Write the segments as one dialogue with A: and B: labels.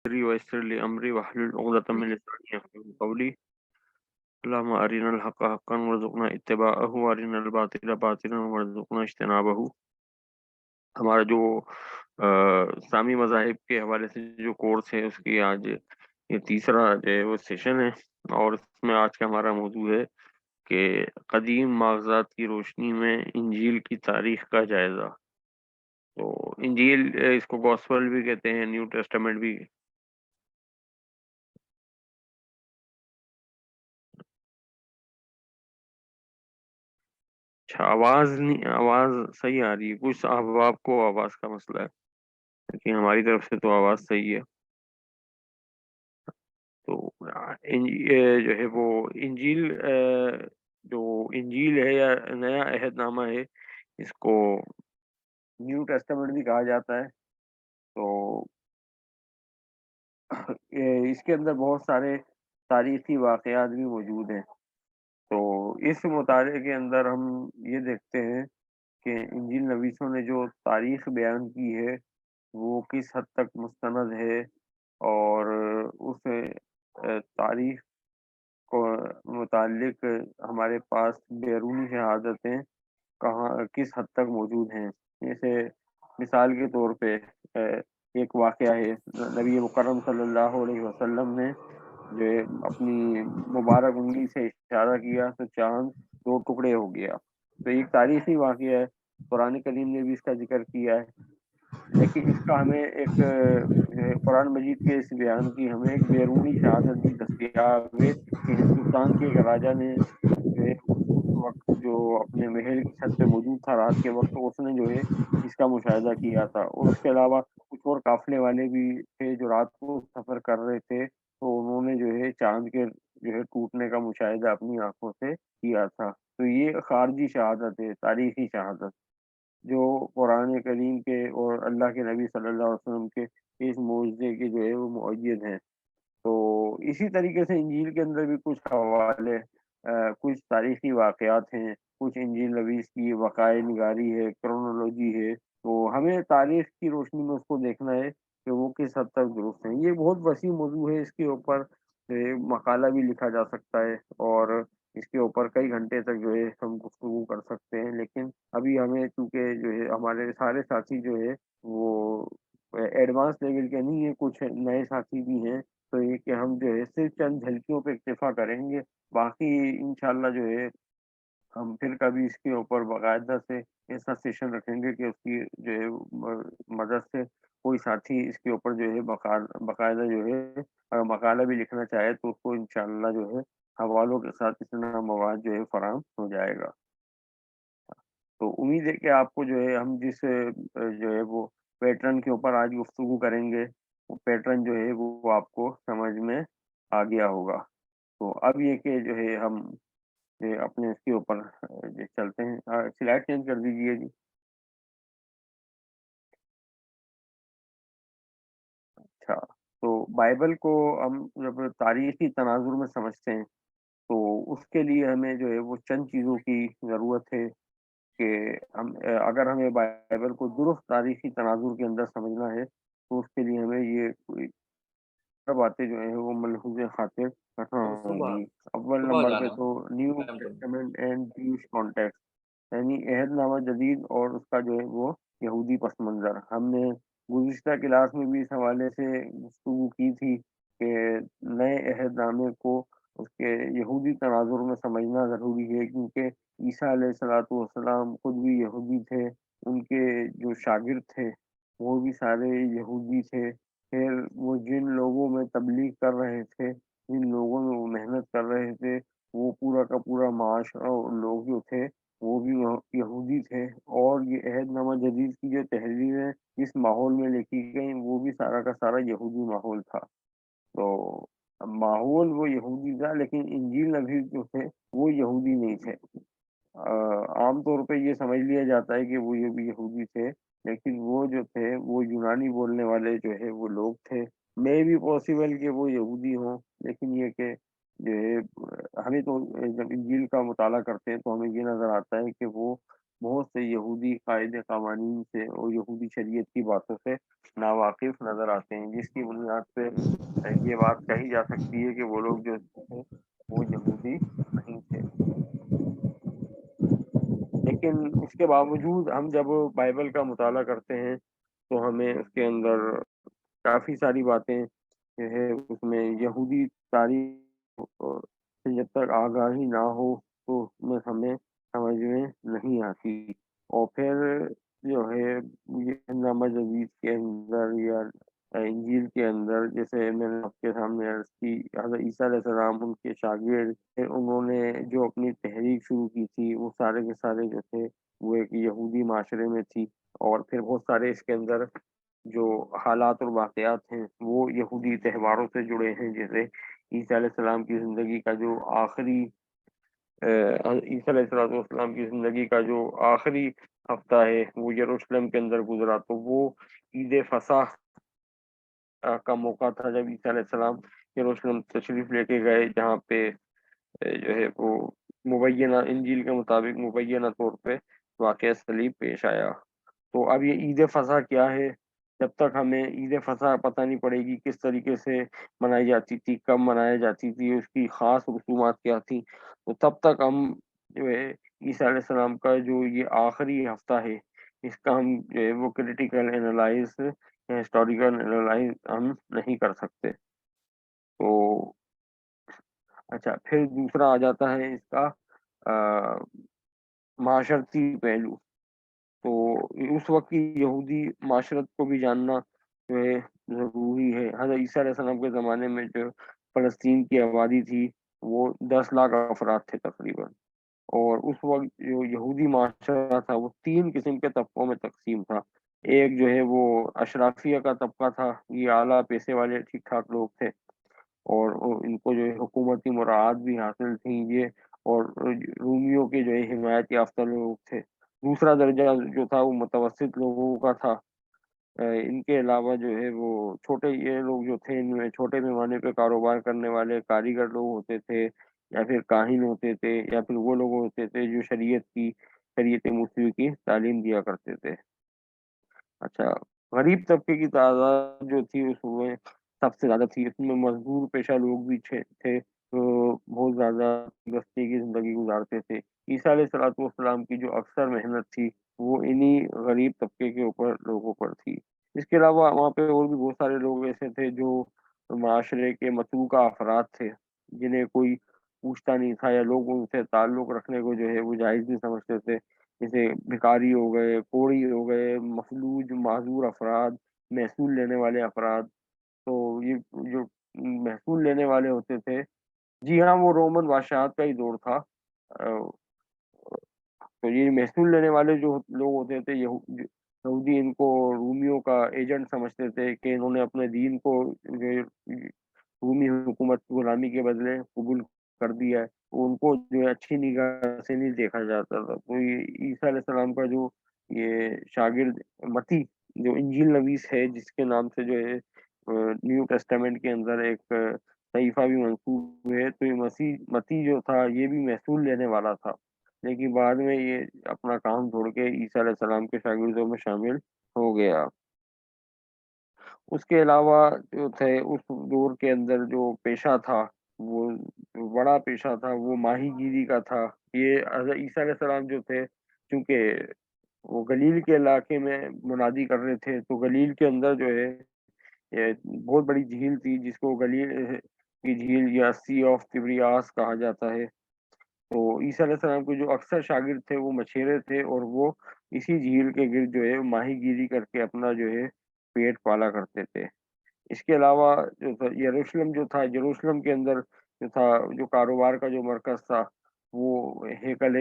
A: صدري ويسر لي أمري واحلل عقدة من لساني يفقهوا قولي. اللهم أرنا الحق حقا وارزقنا اتباعه وأرنا الباطل باطلا وارزقنا اجتنابه. ہمارا جو اسلامی مذاہب کے حوالے سے جو کورس ہے اس کی آج یہ تیسرا جو ہے وہ سیشن ہے، اور اس میں آج کا ہمارا موضوع ہے کہ قدیم ماغزات کی روشنی میں انجیل کی تاریخ کا جائزہ. تو انجیل اس کو گوسپل بھی کہتے ہیں، نیو ٹیسٹامنٹ بھی. اچھا، آواز نہیں، آواز صحیح آ رہی ہے؟ کچھ آپ کو آواز کا مسئلہ ہے، لیکن ہماری طرف سے تو آواز صحیح ہے. تو یہ جو ہے وہ انجیل، جو انجیل ہے یا نیا عہد نامہ ہے، اس کو نیو ٹیسٹامنٹ بھی کہا جاتا ہے. تو اس کے اندر بہت سارے تاریخی واقعات بھی موجود ہیں. تو اس مطالعے کے اندر ہم یہ دیکھتے ہیں کہ انجیل نویسوں نے جو تاریخ بیان کی ہے وہ کس حد تک مستند ہے، اور اس تاریخ کو متعلق ہمارے پاس بیرونی شہادتیں کہاں کس حد تک موجود ہیں. جیسے مثال کے طور پہ ایک واقعہ ہے، نبی مکرم صلی اللہ علیہ وسلم نے جو اپنی مبارک انگلی سے اشارہ کیا تو چاند دو ٹکڑے ہو گیا. تو ایک تاریخی واقعہ ہے، قرآن کریم نے بھی اس کا ذکر کیا ہے. لیکن اس کا ہمیں ایک قرآن مجید کے اس بیان کی ہمیں ایک بیرونی شہادت بھی دستیاب ہے کہ ہندوستان کے ایک راجا نے جو ہے اس وقت جو اپنے محل کی چھت پہ موجود تھا رات کے وقت، اس نے جو ہے اس کا مشاہدہ کیا تھا. اور اس کے علاوہ کچھ اور قافلے والے بھی تھے جو رات کو سفر کر رہے تھے، تو انہوں نے جو ہے چاند کے جو ہے ٹوٹنے کا مشاہدہ اپنی آنکھوں سے کیا تھا. تو یہ خارجی شہادت ہے، تاریخی شہادت، جو قرآن کریم کے اور اللہ کے نبی صلی اللہ علیہ وسلم کے اس معجزے کے جو ہے وہ مؤید ہیں. تو اسی طریقے سے انجیل کے اندر بھی کچھ حوالے، کچھ تاریخی واقعات ہیں، کچھ انجیل نویس کی وقائع نگاری ہے، کرونالوجی ہے. تو ہمیں تاریخ کی روشنی میں اس کو دیکھنا ہے کہ وہ کس حد تک درست ہیں. یہ بہت وسیع موضوع ہے، اس کے اوپر مقالہ بھی لکھا جا سکتا ہے، اور اس کے اوپر کئی گھنٹے تک جو ہے ہم گفتگو کر سکتے ہیں. لیکن ابھی ہمیں چونکہ جو ہے ہمارے سارے ساتھی جو ہے وہ ایڈوانس لیول کے نہیں ہیں، کچھ نئے ساتھی بھی ہیں، تو یہ کہ ہم جو ہے صرف چند جھلکیوں پہ اکتفا کریں گے. باقی انشاءاللہ جو ہے ہم پھر کبھی اس کے اوپر باقاعدہ سے ایسا سیشن رکھیں گے کہ اس کی جو ہے مدد سے کوئی ساتھی اس کے اوپر جو ہے باقاعدہ جو ہے اگر مقالہ بھی لکھنا چاہے تو اس کو انشاءاللہ جو ہے حوالوں کے ساتھ اتنا مواد جو ہے فراہم ہو جائے گا. تو امید ہے کہ آپ کو جو ہے ہم جس جو ہے وہ پیٹرن کے اوپر آج گفتگو کریں گے، وہ پیٹرن جو ہے وہ آپ کو سمجھ میں آ گیا ہوگا. تو اب یہ کہ جو ہے ہم اپنے اس کے اوپر جو چلتے ہیں. سلائڈ چینج کر دیجئے جی. اچھا، تو بائبل کو ہم جب تاریخی تناظر میں سمجھتے ہیں تو اس کے لیے ہمیں جو ہے وہ چند چیزوں کی ضرورت ہے کہ ہم اگر ہمیں بائبل کو درست تاریخی تناظر کے اندر سمجھنا ہے تو اس کے لیے ہمیں یہ کوئی باتیں جو ہیں وہ ملحوظ خاطر رکھنا
B: تو
A: ہوں
B: صبح
A: گی. اول
B: صبح
A: نمبر پہ
B: جانا
A: تو نیو
B: قیام کرنا.
A: ٹیسٹامنٹ اینڈ جیوش کانٹیکسٹ، یعنی عہد نامہ جدید اور اس کا جو ہے وہ یہودی پس منظر. ہم نے گزشتہ کلاس میں بھی اس حوالے سے گفتگو کی تھی کہ نئے عہد نامے کو اس کے یہودی تناظر میں سمجھنا ضروری ہے، کیونکہ عیسیٰ علیہ الصلوۃ والسلام خود بھی یہودی تھے، ان کے جو شاگرد تھے وہ بھی سارے یہودی تھے. پھر وہ جن لوگوں میں تبلیغ کر رہے تھے، جن لوگوں میں وہ محنت کر رہے تھے، وہ پورا کا پورا معاشرہ اور لوگ جو تھے وہ بھی یہودی تھے. اور یہ عہد نامہ جدید کی جو تحریریں جس ماحول میں لکھی گئیں وہ بھی سارا کا سارا یہودی ماحول تھا. تو ماحول وہ یہودی تھا، لیکن انجیل نبی جو تھے وہ یہودی نہیں تھے. عام طور پہ یہ سمجھ لیا جاتا ہے کہ وہ یہ بھی یہودی تھے، لیکن وہ جو تھے وہ یونانی بولنے والے جو ہے وہ لوگ تھے. میں بھی پاسبل کہ وہ یہودی ہوں، لیکن یہ کہ جو ہے ہمیں تو جب انجیل کا مطالعہ کرتے ہیں تو ہمیں یہ نظر آتا ہے کہ وہ بہت سے یہودی قاعدے قوانین سے اور یہودی شریعت کی باتوں سے ناواقف نظر آتے ہیں، جس کی بنیاد پہ یہ بات کہی جا سکتی ہے کہ وہ لوگ جو تھے وہ یہودی نہیں تھے۔ لیکن اس کے باوجود ہم جب بائبل کا مطالعہ کرتے ہیں تو ہمیں اس کے اندر کافی ساری باتیں جو ہے اس میں یہودی تاریخ سے جب تک آگاہی نہ ہو تو اس میں ہمیں سمجھ میں نہیں آتی۔ اور پھر جو ہے یہ نامہ جدید کے اندر یا انجیل کے اندر، جیسے میں نے آپ کے سامنے عرض کی، حضرت عیسیٰ علیہ السلام ان کے شاگرد تھے، انہوں نے جو اپنی تحریک شروع کی تھی وہ سارے کے سارے جو تھے وہ ایک یہودی معاشرے میں تھی، اور پھر بہت سارے اس کے اندر جو حالات اور واقعات ہیں وہ یہودی تہواروں سے جڑے ہیں، جیسے عیسیٰ علیہ السلام کی زندگی کا جو آخری عیسیٰ علیہ السلام کی زندگی کا جو آخری ہفتہ ہے وہ یروشلم کے اندر گزرا، تو وہ عید فصح کا موقع تھا جب عیسیٰ علیہ السلام یروشلم تشریف لے کے گئے، جہاں پہ جو ہے وہ مبینہ انجیل کے مطابق مبینہ طور پہ واقعہ صلیب پیش آیا۔ تو اب یہ عید فصح کیا ہے، جب تک ہمیں عید فصح پتہ نہیں پڑے گی کس طریقے سے منائی جاتی تھی، کب منائی جاتی تھی، اس کی خاص رسومات کیا تھی، تو تب تک ہم جو ہے عیسیٰ علیہ السلام کا جو یہ آخری ہفتہ ہے اس کا ہم جو ہے وہ کریٹیکل انالائز یا ہسٹوریکل انالائز ہم نہیں کر سکتے۔ تو اچھا، پھر دوسرا آ جاتا ہے اس کا معاشرتی پہلو۔ تو اس وقت کی یہودی معاشرت کو بھی جاننا جو ہے ضروری ہے۔ حضرت عیسیٰ علیہ السلام کے زمانے میں جو فلسطین کی آبادی تھی وہ 10 لاکھ افراد تھے تقریباً، اور اس وقت جو یہودی معاشرہ تھا وہ 3 قسم کے طبقوں میں تقسیم تھا۔ ایک جو ہے وہ اشرافیہ کا طبقہ تھا، یہ اعلیٰ پیسے والے ٹھیک ٹھاک لوگ تھے، اور ان کو جو ہے حکومتی مراعات بھی حاصل تھیں یہ، اور رومیوں کے جو ہے حمایت یافتہ لوگ تھے۔ دوسرا درجہ جو تھا وہ متوسط لوگوں کا تھا۔ ان کے علاوہ جو ہے وہ چھوٹے یہ لوگ جو تھے، ان میں چھوٹے پیمانے پہ کاروبار کرنے والے کاریگر لوگ ہوتے تھے، یا پھر کاہن ہوتے تھے، یا پھر وہ لوگ ہوتے تھے جو شریعت موسیقی کی تعلیم دیا کرتے تھے۔ اچھا، غریب طبقے کی تعداد جو تھی اس میں سب سے زیادہ تھی، اس میں مزدور پیشہ لوگ بھی تھے جو بہت زیادہ گستی کی زندگی گزارتے تھے۔ عیسیٰ علیہ والسلام کی جو اکثر محنت تھی وہ انہی غریب طبقے کے اوپر لوگوں پر تھی۔ اس کے علاوہ وہاں پہ اور بھی بہت سارے لوگ ایسے تھے جو معاشرے کے متروکہ افراد تھے، جنہیں کوئی پوچھتا نہیں تھا، یا لوگ ان سے تعلق رکھنے کو جو ہے وہ جائز نہیں سمجھتے تھے، جیسے بھکاری ہو گئے، کوڑی ہو گئے، مفلوج معذور افراد، محصول لینے والے افراد۔ تو یہ جو محصول لینے والے ہوتے تھے، جی ہاں، وہ رومن بادشاہت کا ہی دور تھا۔ تو یہ محصول لینے والے جو لوگ ہوتے تھے، یہودی ان کو رومیوں کا ایجنٹ سمجھتے تھے کہ انہوں نے اپنے دین کو رومی حکومت غلامی کے بدلے قبول کر دیا ہے، تو ان کو جو ہے اچھی نگاہ سے نہیں دیکھا جاتا تھا۔ تو یہ عیسیٰ علیہ السلام کا جو یہ شاگرد متی جو انجیل نویس ہے، جس کے نام سے جو ہے نیو ٹیسٹامنٹ کے اندر ایک صحیفہ بھی منسوب ہے، تو یہ متی جو تھا یہ بھی محصول لینے والا تھا، لیکن بعد میں یہ اپنا کام چھوڑ کے عیسیٰ علیہ السلام کے شاگردوں میں شامل ہو گیا۔ اس کے علاوہ جو تھے اس دور کے اندر جو پیشہ تھا، وہ جو بڑا پیشہ تھا وہ ماہی گیری کا تھا۔ یہ حضرت عیسیٰ علیہ السلام جو تھے، چونکہ وہ گلیل کے علاقے میں منادی کر رہے تھے، تو گلیل کے اندر جو ہے یہ بہت بڑی جھیل تھی جس کو گلیل کی جھیل یا سی آف تبریاس کہا جاتا ہے۔ تو عیسیٰ علیہ السلام کے جو اکثر شاگرد تھے وہ مچھیرے تھے، اور وہ اسی جھیل کے گرد جو ہے ماہی گیری کر کے اپنا جو ہے پیٹ پالا کرتے تھے۔ اس کے علاوہ جو تھا یروشلم جو تھا، یروشلم کے اندر جو تھا جو کاروبار کا جو مرکز تھا وہ ہیکل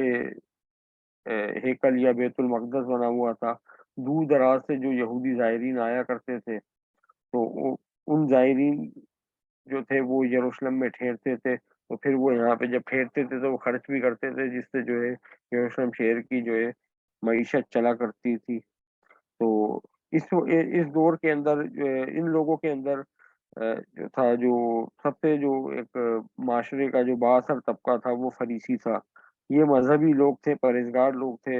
A: یا بیت المقدس بنا ہوا تھا۔ دور دراز سے جو یہودی زائرین آیا کرتے تھے، تو ان زائرین جو تھے وہ یروشلم میں ٹھہرتے تھے، تو پھر وہ یہاں پہ جب ٹھہرتے تھے تو وہ خرچ بھی کرتے تھے، جس سے جو ہے یروشلم شہر کی جو ہے معیشت چلا کرتی تھی۔ تو اس دور کے اندر ان لوگوں کے اندر جو تھا جو سب سے جو ایک معاشرے کا جو بااثر طبقہ تھا وہ فریسی تھا۔ یہ مذہبی لوگ تھے، پرہیزگار لوگ تھے،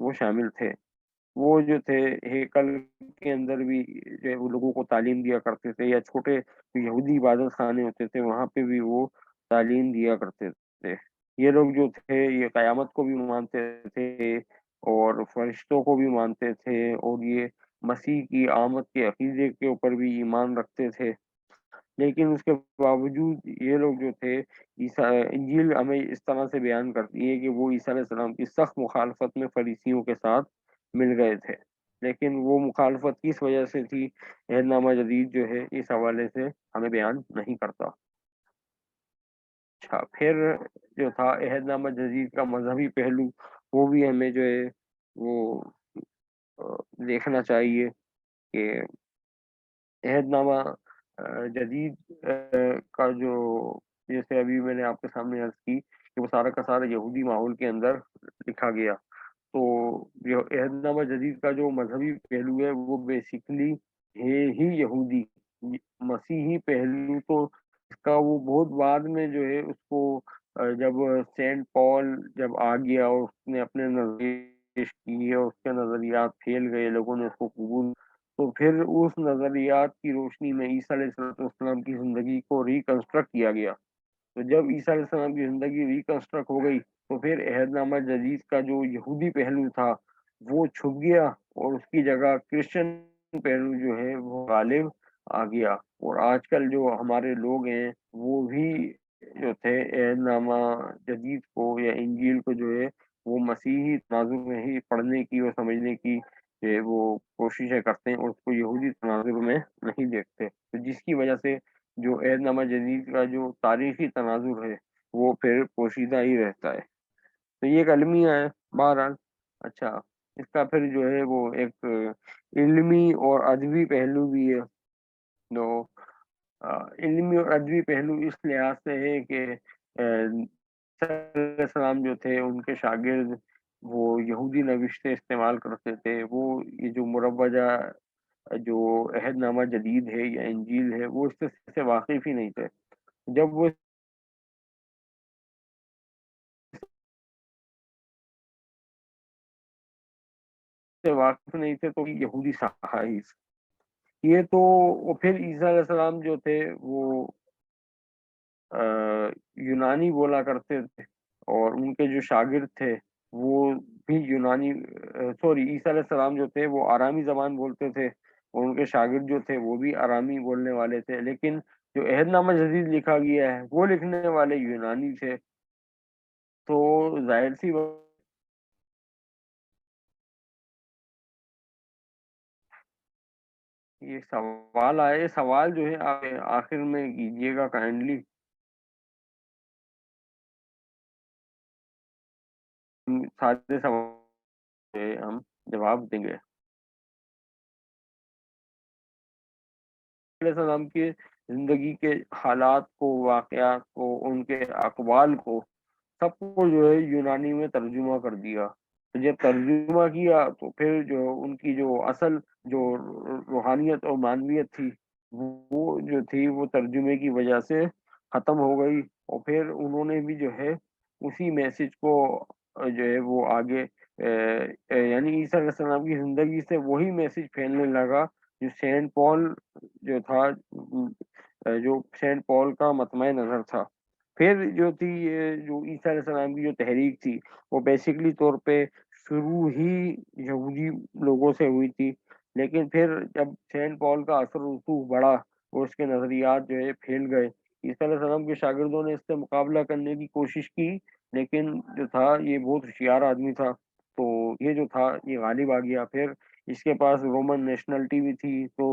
A: وہ شامل تھے۔ وہ جو تھے ہیکل کے اندر بھی جو ہے وہ لوگوں کو تعلیم دیا کرتے تھے، یا چھوٹے یہودی عبادت خانے ہوتے تھے وہاں پہ بھی وہ تعلیم دیا کرتے تھے۔ یہ لوگ جو تھے یہ قیامت کو بھی مانتے تھے اور فرشتوں کو بھی مانتے تھے، اور یہ مسیح کی آمد کے عقیدے کے اوپر بھی ایمان رکھتے تھے۔ لیکن اس کے باوجود یہ لوگ جو تھے، انجیل ہمیں اس طرح سے بیان کرتی ہے کہ وہ عیسیٰ علیہ السلام کی سخت مخالفت میں فریسیوں کے ساتھ مل گئے تھے۔ لیکن وہ مخالفت کس وجہ سے تھی، عہد نامہ جدید جو ہے اس حوالے سے ہمیں بیان نہیں کرتا۔ اچھا، پھر جو تھا عہد نامہ جدید کا مذہبی پہلو، وہ بھی ہمیں جو ہے وہ دیکھنا چاہیے کہ عہد نامہ جدید کا جو، جیسے ابھی میں نے آپ کے سامنے عرض کی کہ وہ سارا کا سارا یہودی ماحول کے اندر لکھا گیا، تو عہد نامہ جدید کا جو مذہبی پہلو ہے وہ بیسیکلی ہے ہی یہودی، مسیحی پہلو تو اس کا وہ بہت بعد میں جو ہے اس کو جب سینٹ پال جب آ گیا اور اس نے اپنے نظریے پیش کیے اور اس کے نظریات پھیل گئے، لوگوں نے اس کو قبول، تو پھر اس نظریات کی روشنی میں عیسیٰ علیہ السلام کی زندگی کو ریکنسٹرکٹ کیا گیا۔ تو جب عیسیٰ علیہ السلام کی زندگی ریکنسٹرکٹ ہو گئی تو پھر عہد نامہ جدید کا جو یہودی پہلو تھا وہ چھپ گیا، اور اس کی جگہ کرسچن پہلو جو ہے وہ غالب آ گیا۔ اور آج کل جو ہمارے لوگ ہیں وہ بھی جو تھے عہد نامہ جدید کو یا انجیل کو جو ہے وہ مسیحی تناظر میں ہی پڑھنے کی اور سمجھنے کی کہ وہ کوششیں کرتے ہیں، اور اس کو یہودی تناظر میں نہیں دیکھتے، تو جس کی وجہ سے جو عہد نامہ جدید کا جو تاریخی تناظر ہے وہ پھر پوشیدہ ہی رہتا ہے۔ تو یہ ایک المیہ ہے بہرحال۔ اچھا، اس کا پھر جو ہے وہ ایک علمی اور ادبی پہلو بھی ہے۔ جو علمی اور ادبی پہلو اس لحاظ سے ہے کہ عیسیٰ علیہ السلام جو تھے ان کے شاگرد وہ یہودی نوشتیں استعمال کرتے تھے، وہ یہ جو مروجہ جو عہد نامہ جدید ہے یا انجیل ہے وہ اس سے واقف ہی نہیں تھے۔ جب وہ اس سے واقف نہیں تھے تو یہودی صحائف یہ تو، وہ پھر عیسیٰ علیہ السلام جو تھے وہ یونانی بولا کرتے تھے، اور ان کے جو شاگرد تھے وہ بھی یونانی، سوری، عیسیٰ علیہ السلام جو تھے وہ آرامی زبان بولتے تھے، اور ان کے شاگرد جو تھے وہ بھی آرامی بولنے والے تھے، لیکن جو عہد نامہ جدید لکھا گیا ہے وہ لکھنے والے یونانی تھے۔ تو ظاہر سی یہ سوال آئے، سوال جو ہے آپ آخر میں کیجیے گا کائنڈلی، سارے سوال ہم جواب دیں گے۔ علیہ السلام کی زندگی کے حالات کو، واقعات کو، ان کے اقوال کو، سب کو جو ہے یونانی میں ترجمہ کر دیا۔ تو جب ترجمہ کیا تو پھر جو ان کی جو اصل جو روحانیت اور معنویت تھی وہ جو تھی وہ ترجمے کی وجہ سے ختم ہو گئی، اور پھر انہوں نے بھی جو ہے اسی میسج کو جو ہے وہ آگے یعنی عیسیٰ علیہ السلام کی زندگی سے وہی میسج پھیلنے لگا جو سینٹ پال جو تھا، جو سینٹ پال کا مطمع نظر تھا۔ پھر جو تھی یہ جو عیسیٰ علیہ السلام کی جو تحریک تھی وہ بیسیکلی طور پہ شروع ہی یہودی لوگوں سے ہوئی تھی، لیکن پھر جب سینٹ پال کا اثر رسوخ بڑھا اور اس کے نظریات جو ہے پھیل گئے، عیسیٰ علیہ السلام کے شاگردوں نے اس سے مقابلہ کرنے کی کوشش کی، لیکن جو تھا یہ بہت ہوشیار آدمی تھا، تو یہ جو تھا یہ غالب آ گیا۔ پھر اس کے پاس رومن نیشنلٹی بھی تھی، تو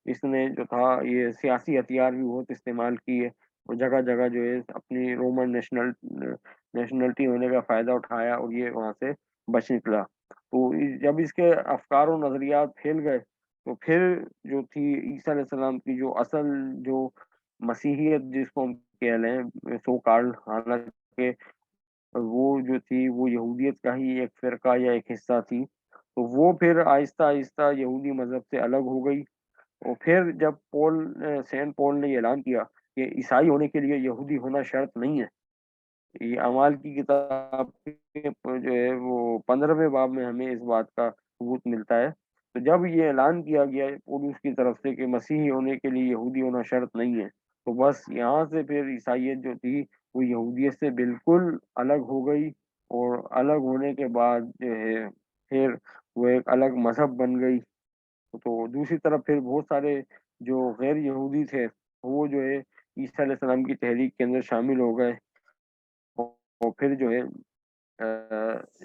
A: اس نے جو تھا یہ سیاسی ہتھیار بھی بہت استعمال کیے، اور جگہ جگہ جو ہے اپنی رومن نیشنلٹی ہونے کا فائدہ اٹھایا، اور یہ وہاں سے بچ نکلا۔ تو جب اس کے افکار و نظریات پھیل گئے تو پھر جو تھی عیسیٰ علیہ السلام کی جو اصل جو مسیحیت جس کو ہم کہہ لیں سو کارل، حالانکہ وہ جو تھی وہ یہودیت کا ہی ایک فرقہ یا ایک حصہ تھی، تو وہ پھر آہستہ آہستہ یہودی مذہب سے الگ ہو گئی۔ اور پھر جب سینٹ پول نے یہ اعلان کیا کہ عیسائی ہونے کے لیے یہودی ہونا شرط نہیں ہے، یہ اعمال کی کتاب کے جو ہے وہ 15ویں باب میں ہمیں اس بات کا ثبوت ملتا ہے۔ تو جب یہ اعلان کیا گیا پولس کی طرف سے کہ مسیحی ہونے کے لیے یہودی ہونا شرط نہیں ہے، تو بس یہاں سے پھر عیسائیت جو تھی وہ یہودیت سے بالکل الگ ہو گئی، اور الگ ہونے کے بعد جو ہے پھر وہ ایک الگ مذہب بن گئی۔ تو دوسری طرف پھر بہت سارے جو غیر یہودی تھے وہ جو ہے عیسیٰ علیہ السلام کی تحریک کے اندر شامل ہو گئے، اور پھر جو ہے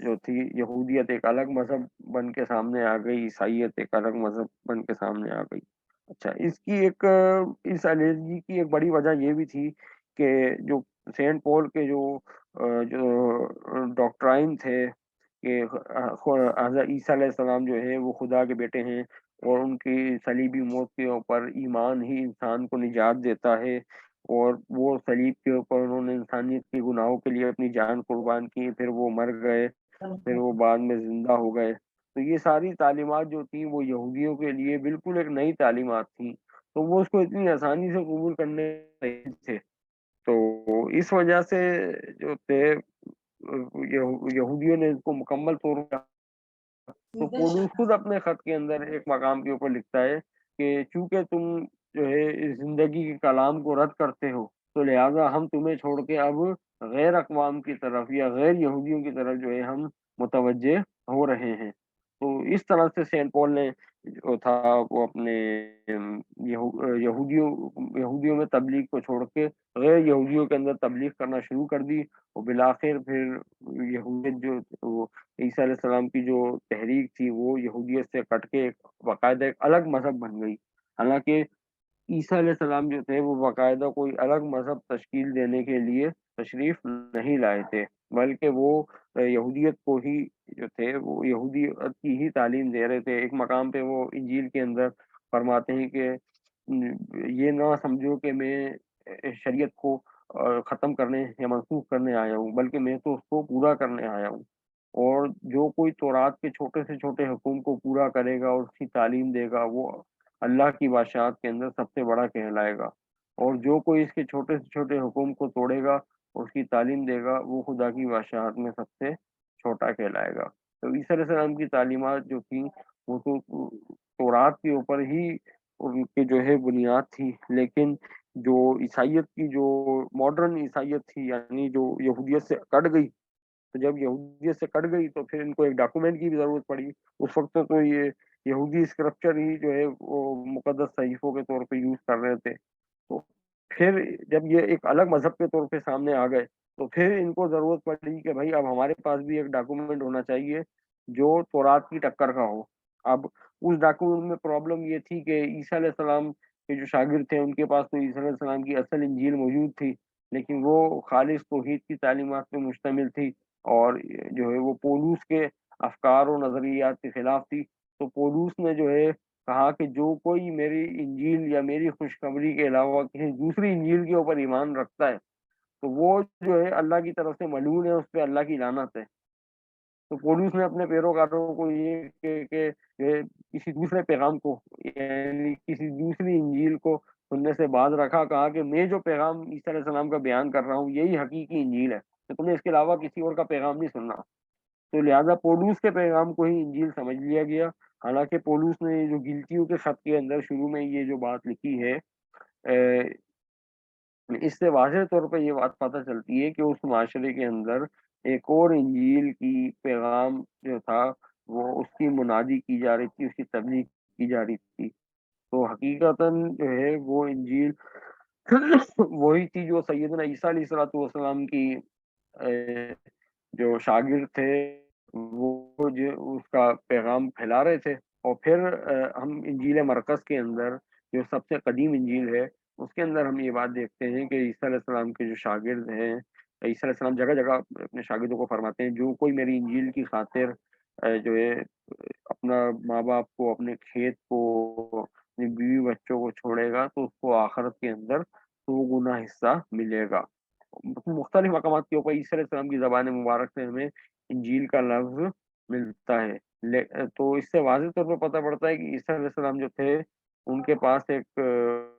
A: جو تھی یہودیت ایک الگ مذہب بن کے سامنے آ گئی، عیسائیت ایک الگ مذہب بن کے سامنے آ گئی۔ اچھا، اس کی ایک اس الرجی کی ایک بڑی وجہ یہ بھی تھی کہ جو سینٹ پول کے جو ڈاکٹرائن تھے کہ حضرت عیسیٰ علیہ السلام جو ہے وہ خدا کے بیٹے ہیں، اور ان کی صلیبی موت کے اوپر ایمان ہی انسان کو نجات دیتا ہے، اور وہ صلیب کے اوپر انہوں نے انسانیت کے گناہوں کے لیے اپنی جان قربان کی، پھر وہ مر گئے، پھر وہ بعد میں زندہ ہو گئے۔ تو یہ ساری تعلیمات جو تھیں وہ یہودیوں کے لیے بالکل ایک نئی تعلیمات تھیں، تو وہ اس کو اتنی آسانی سے قبول کرنے نہیں تھے۔ تو اس وجہ سے جو تھے یہودیوں نے اس کو مکمل طور پر، تو پولس خود اپنے خط کے اندر ایک مقام کے اوپر لکھتا ہے کہ چونکہ تم جو ہے اس زندگی کے کلام کو رد کرتے ہو، تو لہٰذا ہم تمہیں چھوڑ کے اب غیر اقوام کی طرف یا غیر یہودیوں کی طرف جو ہے ہم متوجہ ہو رہے ہیں۔ تو اس طرح سے سینٹ پول نے جو تھا وہ اپنے یہودیوں میں تبلیغ کو چھوڑ کے غیر یہودیوں کے اندر تبلیغ کرنا شروع کر دی، اور بالآخر پھر یہودیت جو وہ عیسیٰ علیہ السلام کی جو تحریک تھی وہ یہودیت سے کٹ کے باقاعدہ ایک الگ مذہب بن گئی۔ حالانکہ عیسیٰ علیہ السلام جو تھے وہ باقاعدہ کوئی الگ مذہب تشکیل دینے کے لیے تشریف نہیں لائے تھے، بلکہ وہ یہودیت کو ہی جو تھے وہ یہودیت کی ہی تعلیم دے رہے تھے۔ ایک مقام پہ وہ انجیل کے اندر فرماتے ہیں کہ یہ نہ سمجھو کہ میں شریعت کو ختم کرنے یا منسوخ کرنے آیا ہوں، بلکہ میں تو اس کو پورا کرنے آیا ہوں، اور جو کوئی تورات کے چھوٹے سے چھوٹے حکم کو پورا کرے گا اور اس کی تعلیم دے گا وہ اللہ کی بادشاہت کے اندر سب سے بڑا کہلائے گا، اور جو کوئی اس کے چھوٹے سے چھوٹے حکم کو توڑے گا اور اس کی تعلیم دے گا وہ خدا کی بادشاہت میں سب سے چھوٹا کہلائے گا۔ تو عیسیٰ علیہ السلام کی تعلیمات جو تھیں وہ تو تورات کے اوپر ہی ان کی جو ہے بنیاد تھی، لیکن جو عیسائیت کی جو ماڈرن عیسائیت تھی یعنی جو یہودیت سے کٹ گئی، تو جب یہودیت سے کٹ گئی تو پھر ان کو ایک ڈاکومنٹ کی بھی ضرورت پڑی۔ اس وقت تو یہ یہودی اسکرپچر ہی جو ہے وہ مقدس صحیفوں کے طور پہ یوز کر رہے تھے، تو پھر جب یہ ایک الگ مذہب کے طور پہ سامنے آ گئے تو پھر ان کو ضرورت پڑی کہ بھائی اب ہمارے پاس بھی ایک ڈاکومنٹ ہونا چاہیے جو تورات کی ٹکر کا ہو۔ اب اس ڈاکومنٹ میں پرابلم یہ تھی کہ عیسیٰ علیہ السلام کے جو شاگرد تھے ان کے پاس تو عیسیٰ علیہ السلام کی اصل انجیل موجود تھی، لیکن وہ خالص توحید کی تعلیمات پہ مشتمل تھی، اور جو ہے وہ پولوس کے افکار و نظریات کے خلاف تھی۔ تو پولوس نے جو ہے کہا کہ جو کوئی میری انجیل یا میری خوشخبری کے علاوہ کسی دوسری انجیل کے اوپر ایمان رکھتا ہے تو وہ جو ہے اللہ کی طرف سے ملعون ہے، اس پہ اللہ کی لعنت ہے۔ تو پولوس نے اپنے پیروکاروں کو یہ کہ کسی دوسرے پیغام کو یعنی کسی دوسری انجیل کو سننے سے باز رکھا، کہا کہ میں جو پیغام عیسیٰ علیہ السلام کا بیان کر رہا ہوں یہی حقیقی انجیل ہے، تو تمہیں اس کے علاوہ کسی اور کا پیغام نہیں سننا۔ تو لہذا پولوس کے پیغام کو ہی انجیل سمجھ لیا گیا۔ حالانکہ پولوس نے جو گلتیوں کے خط کے اندر شروع میں یہ جو بات لکھی ہے، اس سے واضح طور پہ یہ بات پتہ چلتی ہے کہ اس معاشرے کے اندر ایک اور انجیل کی پیغام جو تھا وہ اس کی منادی کی جا رہی تھی، اس کی تبلیغ کی جا رہی تھی۔ تو حقیقتاً جو ہے وہ انجیل وہی تھی جو سیدنا عیسیٰ علیہ الصلوۃ والسلام کی جو شاگرد تھے وہ جو اس کا پیغام پھیلا رہے تھے۔ اور پھر ہم انجیل مرقس کے اندر جو سب سے قدیم انجیل ہے اس کے اندر ہم یہ بات دیکھتے ہیں کہ عیسیٰ علیہ السلام کے جو شاگرد ہیں، عیسیٰ علیہ السلام جگہ جگہ اپنے شاگردوں کو فرماتے ہیں جو کوئی میری انجیل کی خاطر جو ہے اپنا ماں باپ کو، اپنے کھیت کو، اپنی بیوی بچوں کو چھوڑے گا تو اس کو آخرت کے اندر 2 گنا حصہ ملے گا۔ مختلف مقامات کے اوپر عیسیٰ علیہ السلام کی زبان مبارک سے ہمیں انجیل کا لفظ ملتا ہے۔ تو اس سے واضح طور پر پتہ پڑتا ہے کہ عیسیٰ علیہ السلام جو تھے ان کے پاس ایک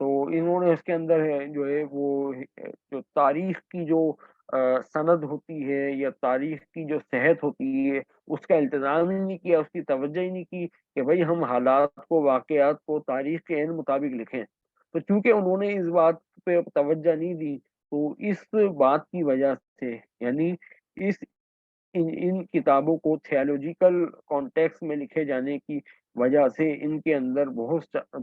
A: تو انہوں نے اس کے اندر جو ہے وہ جو تاریخ کی جو سند ہوتی ہے یا تاریخ کی جو صحت ہوتی ہے اس کا التزام ہی نہیں کیا، اس کی توجہ ہی نہیں کی کہ بھائی ہم حالات کو، واقعات کو تاریخ کے عین مطابق لکھیں۔ تو چونکہ انہوں نے اس بات پہ توجہ نہیں دی، تو اس بات کی وجہ سے، یعنی اس ان کتابوں کو تھیولوجیکل کانٹیکس میں لکھے جانے کی وجہ سے ان کے اندر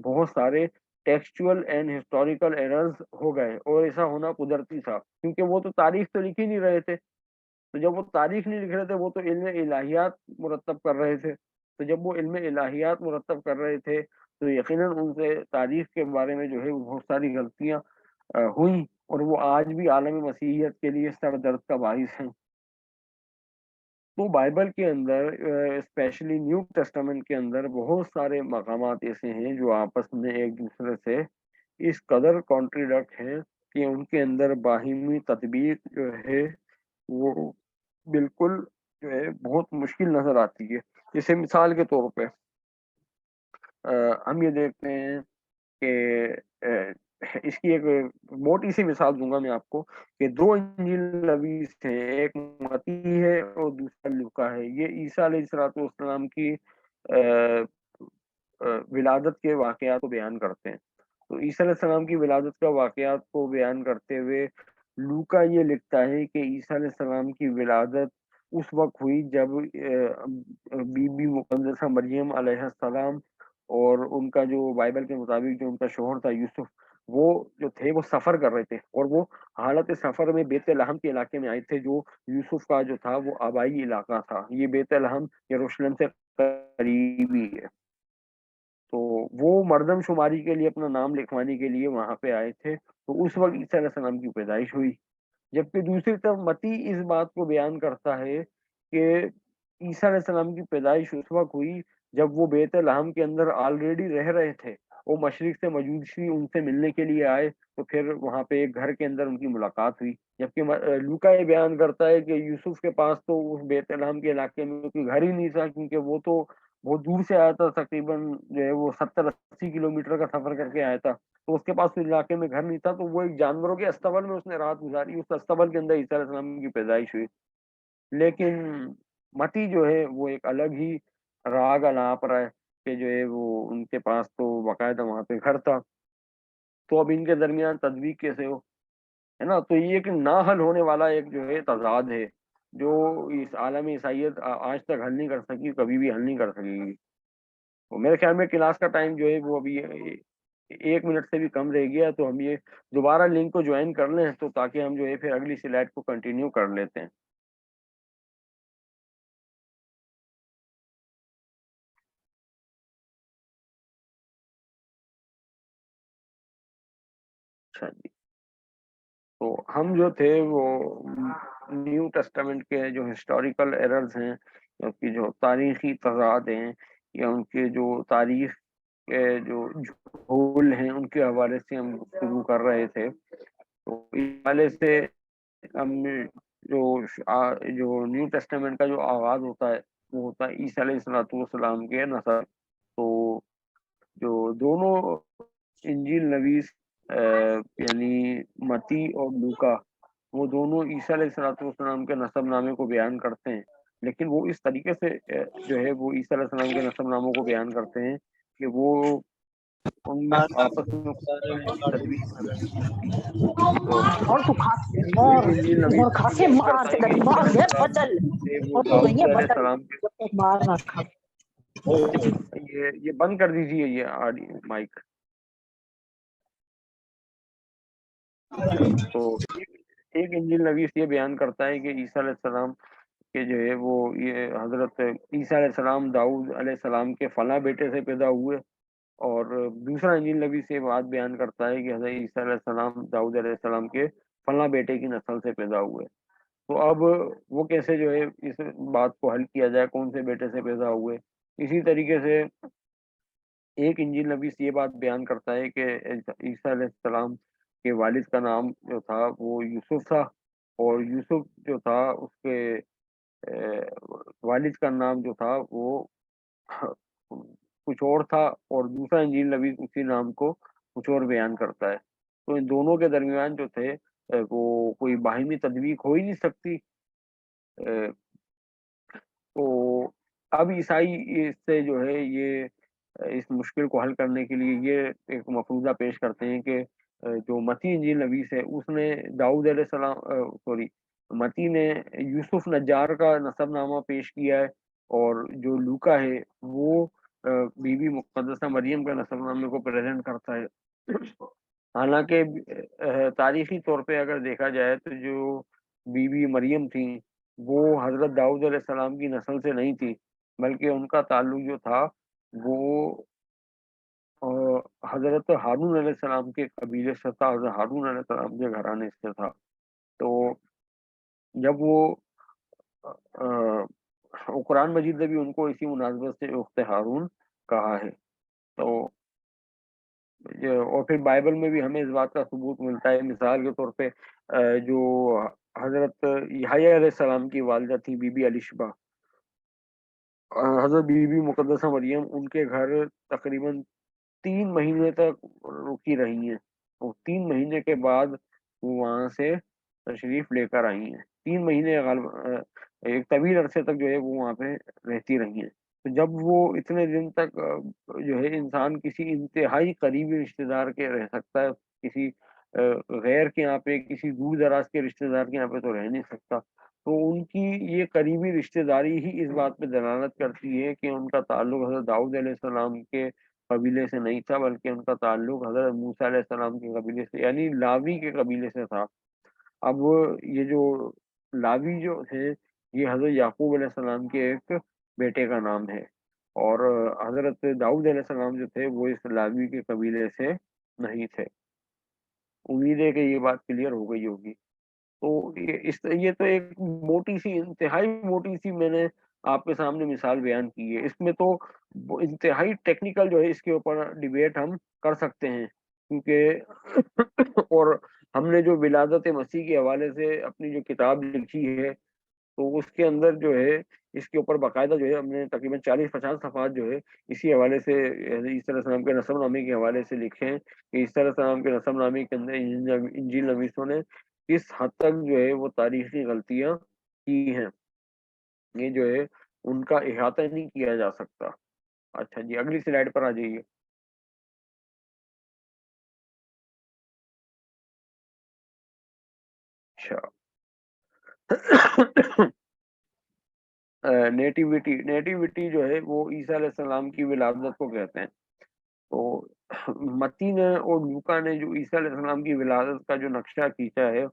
A: بہت سارے ٹیکسچول اینڈ ہسٹوریکل ایررز ہو گئے، اور ایسا ہونا قدرتی تھا کیونکہ وہ تو تاریخ تو لکھ ہی نہیں رہے تھے۔ تو جب وہ تاریخ نہیں لکھ رہے تھے، وہ تو علم الہیات مرتب کر رہے تھے۔ تو جب وہ علم الہیات مرتب کر رہے تھے تو یقیناً ان سے تاریخ کے بارے میں جو ہے وہ بہت ساری غلطیاں ہوئیں، اور وہ آج بھی عالم مسیحیت کے لیے سر درد کا باعث ہیں۔ تو بائبل کے اندر اسپیشلی نیو ٹیسٹامنٹ کے اندر بہت سارے مقامات ایسے ہیں جو آپس میں ایک دوسرے سے اس قدر کانٹریڈکٹ ہیں کہ ان کے اندر باہمی تطبیق جو ہے وہ بالکل جو ہے بہت مشکل نظر آتی ہے۔ جیسے مثال کے طور پہ ہم یہ دیکھتے ہیں کہ اس کی ایک موٹی سی مثال دوں گا میں آپ کو کہ دو انجیل نویس ہیں، ایک متی ہے اور دوسرا لوکا ہے۔ یہ عیسیٰ علیہ الصلوۃ والسلام کی ولادت کے واقعات کو بیان کرتے ہیں۔ تو عیسیٰ علیہ السلام کی ولادت کا واقعات کو بیان کرتے ہوئے لوکا یہ لکھتا ہے کہ عیسیٰ علیہ السلام کی ولادت اس وقت ہوئی جب بی بی مقدسہ مریم علیہ السلام اور ان کا جو بائبل کے مطابق جو ان کا شوہر تھا یوسف، وہ جو تھے وہ سفر کر رہے تھے، اور وہ حالت سفر میں بیت لحم کے علاقے میں آئے تھے، جو یوسف کا جو تھا وہ آبائی علاقہ تھا۔ یہ بیت لحم یروشلم سے قریبی ہے۔ تو وہ مردم شماری کے لیے اپنا نام لکھوانے کے لیے وہاں پہ آئے تھے، تو اس وقت عیسیٰ علیہ السلام کی پیدائش ہوئی۔ جبکہ دوسری طرف متی اس بات کو بیان کرتا ہے کہ عیسیٰ علیہ السلام کی پیدائش اس وقت ہوئی جب وہ بیت لحم کے اندر آلریڈی رہ رہے تھے۔ وہ مشرق سے مجوسی ان سے ملنے کے لیے آئے، تو پھر وہاں پہ ایک گھر کے اندر ان کی ملاقات ہوئی۔ جبکہ لوکا یہ بیان کرتا ہے کہ یوسف کے پاس تو اس بیت لحم کے علاقے میں کوئی گھر ہی نہیں تھا، کیونکہ وہ تو بہت دور سے آیا تھا، تقریباً جو ہے وہ 70-80 کلومیٹر کا سفر کر کے آیا تھا۔ تو اس کے پاس اس علاقے میں گھر نہیں تھا، تو وہ ایک جانوروں کے استبل میں اس نے رات گزاری، اس استبل کے اندر عیسیٰ علیہ السلام کی پیدائش ہوئی۔ لیکن متی جو ہے وہ ایک الگ ہی راگ الاپ رہا ہے کہ جو ہے وہ ان کے پاس تو باقاعدہ وہاں پہ گھر تھا۔ تو اب ان کے درمیان تطبیق کیسے ہو، ہے نا؟ تو یہ ایک نہ حل ہونے والا ایک جو ہے تضاد ہے، جو اس عالم عیسائیت آج تک حل نہیں کر سکی، کبھی بھی حل نہیں کر سکے گی۔ تو میرے خیال میں کلاس کا ٹائم جو ہے وہ ابھی 1 منٹ سے بھی کم رہ گیا، تو ہم یہ دوبارہ لنک کو جوائن کر لیں، تو تاکہ ہم جو ہے پھر اگلی سلائڈ کو کنٹینیو کر لیتے ہیں۔ اچھا جی، تو ہم جو تھے وہ نیو ٹیسٹامنٹ کے جو ہسٹوریکل ایررز ہیں، یا کی جو تاریخی تضاد ہیں، یا ان کے جو تاریخ کے جو جھول ہیں، ان کے حوالے سے ہم گفتگو کر رہے تھے۔ تو اس حوالے سے ہم جو جو نیو ٹیسٹامنٹ کا جو آغاز ہوتا ہے وہ ہوتا ہے عیسیٰ علیہ السلام کے نسل۔ تو جو دونوں انجیل نویس یعنی متی اور لوکا، وہ دونوں عیسیٰ علیہ السلام کے نسب نامے کو بیان کرتے ہیں، لیکن وہ اس طریقے سے جو ہے وہ عیسیٰ علیہ السلام کے نسب ناموں کو بیان کرتے ہیں کہ وہ ان میں آپس میں تدبیر کر رہے ہیں۔ تو
B: اور تو خاص
A: ایک انجیل نویس
B: اور خاصے
A: بیان
B: مار
A: کرتا ہے
B: سے
A: کہ
B: گری
A: عیسیٰ
B: مار
A: علیہ
B: گئے
A: السلام
B: بدل
A: سے وہ
B: اور تو
A: داؤد
B: یہ
A: علیہ
B: بدل
A: السلام کے،
B: مارنا کھا
A: یہ بند کر دیجیے یہ مائک۔ تو ایک انجیل نویس یہ بیان کرتا ہے کہ عیسیٰ علیہ السلام کہ جو ہے وہ یہ حضرت عیسیٰ علیہ السلام داؤد علیہ السلام کے فلاں بیٹے سے پیدا ہوئے، اور دوسرا انجیل نبی سے بات بیان کرتا ہے کہ حضرت عیسیٰ علیہ السلام داؤد علیہ السلام کے فلاں بیٹے کی نسل سے پیدا ہوئے۔ تو اب وہ کیسے جو ہے اس بات کو حل کیا جائے، کون سے بیٹے سے پیدا ہوئے؟ اسی طریقے سے ایک انجیل نبی یہ بات بیان کرتا ہے کہ عیسیٰ علیہ السلام کے والد کا نام جو تھا وہ یوسف تھا، اور یوسف جو تھا اس کے والد کا نام جو تھا وہ کچھ اور تھا، اور دوسرا انجیل نبی اسی نام کو کچھ اور بیان کرتا ہے۔ تو ان دونوں کے درمیان جو تھے وہ کوئی باہمی تطبیق ہو ہی نہیں سکتی۔ تو اب عیسائی اس سے جو ہے یہ اس مشکل کو حل کرنے کے لیے یہ ایک مفروضہ پیش کرتے ہیں کہ جو متی انجیل نویس ہے اس نے داؤد علیہ السلام سوری متی نے یوسف نجار کا نسب نامہ پیش کیا ہے، اور جو لوکا ہے وہ بی بی مقدسہ مریم کا نسب نامے کو پریزنٹ کرتا ہے۔ حالانکہ تاریخی طور پہ اگر دیکھا جائے تو جو بی بی مریم تھیں وہ حضرت داؤد علیہ السلام کی نسل سے نہیں تھی، بلکہ ان کا تعلق جو تھا وہ حضرت ہارون علیہ السلام کے قبیلے سے تھا، حضرت ہارون علیہ السلام کے گھرانے سے تھا۔ تو جب وہ قرآن مجید نے بھی ان کو اسی مناسبت سے اخت ہارون کہا ہے۔ تو اور پھر بائبل میں بھی ہمیں اس بات کا ثبوت ملتا ہے، مثال کے طور پہ جو حضرت یحییٰ علیہ السلام کی والدہ تھی بی بی الشبہ، حضرت بی بی مقدسہ مریم ان کے گھر تقریباً 3 مہینے تک رکی رہی ہیں، اور 3 مہینے کے بعد وہ وہاں سے تشریف لے کر آئی ہیں۔ 3 مہینے ایک طویل عرصے تک جو ہے وہ وہاں پہ رہتی رہی ہیں۔ تو جب وہ اتنے دن تک جو ہے انسان کسی انتہائی قریبی رشتہ دار کے رہ سکتا ہے، کسی غیر کے یہاں پہ، کسی دور دراز کے رشتہ دار کے یہاں پہ تو رہ نہیں سکتا۔ تو ان کی یہ قریبی رشتہ داری ہی اس بات پہ دلالت کرتی ہے کہ ان کا تعلق حضرت داؤد علیہ السلام کے قبیلے سے نہیں تھا، بلکہ ان کا تعلق حضرت موسیٰ علیہ السلام کے قبیلے سے یعنی لاوی کے قبیلے سے تھا۔ اب یہ جو لاوی جو تھے یہ حضرت یعقوب علیہ السلام کے ایک بیٹے کا نام ہے، اور حضرت داؤد علیہ السلام جو تھے وہ اس لاوی کے قبیلے سے نہیں تھے۔ امید ہے کہ یہ بات کلیئر ہو گئی ہوگی۔ تو یہ تو ایک موٹی سی، انتہائی موٹی سی میں نے آپ کے سامنے مثال بیان کی ہے۔ اس میں تو انتہائی ٹیکنیکل جو ہے اس کے اوپر ڈیبیٹ ہم کر سکتے ہیں، کیونکہ اور ہم نے جو ولادت مسیح کے حوالے سے اپنی جو کتاب لکھی ہے تو اس کے اندر جو ہے اس کے اوپر باقاعدہ جو ہے ہم نے تقریباً 40-50 صفحات جو ہے اسی حوالے سے عیسیٰ علیہ السلام کے نسب نامے کے حوالے سے لکھے ہیں کہ عیسیٰ علیہ السلام کے نسب نامے کے اندر انجیل نویسوں نے کس حد تک جو ہے وہ تاریخی غلطیاں کی ہیں، یہ جو ہے ان کا احاطہ نہیں کیا جا سکتا۔ اچھا جی، اگلی سلائیڈ پر آ جائیے۔ اچھا، نیٹیوٹی جو ہے وہ عیسیٰ علیہ السلام کی ولادت کو کہتے ہیں۔ تو متی نے اور لوکا نے جو عیسیٰ علیہ السلام کی ولادت کا جو نقشہ کھینچا ہے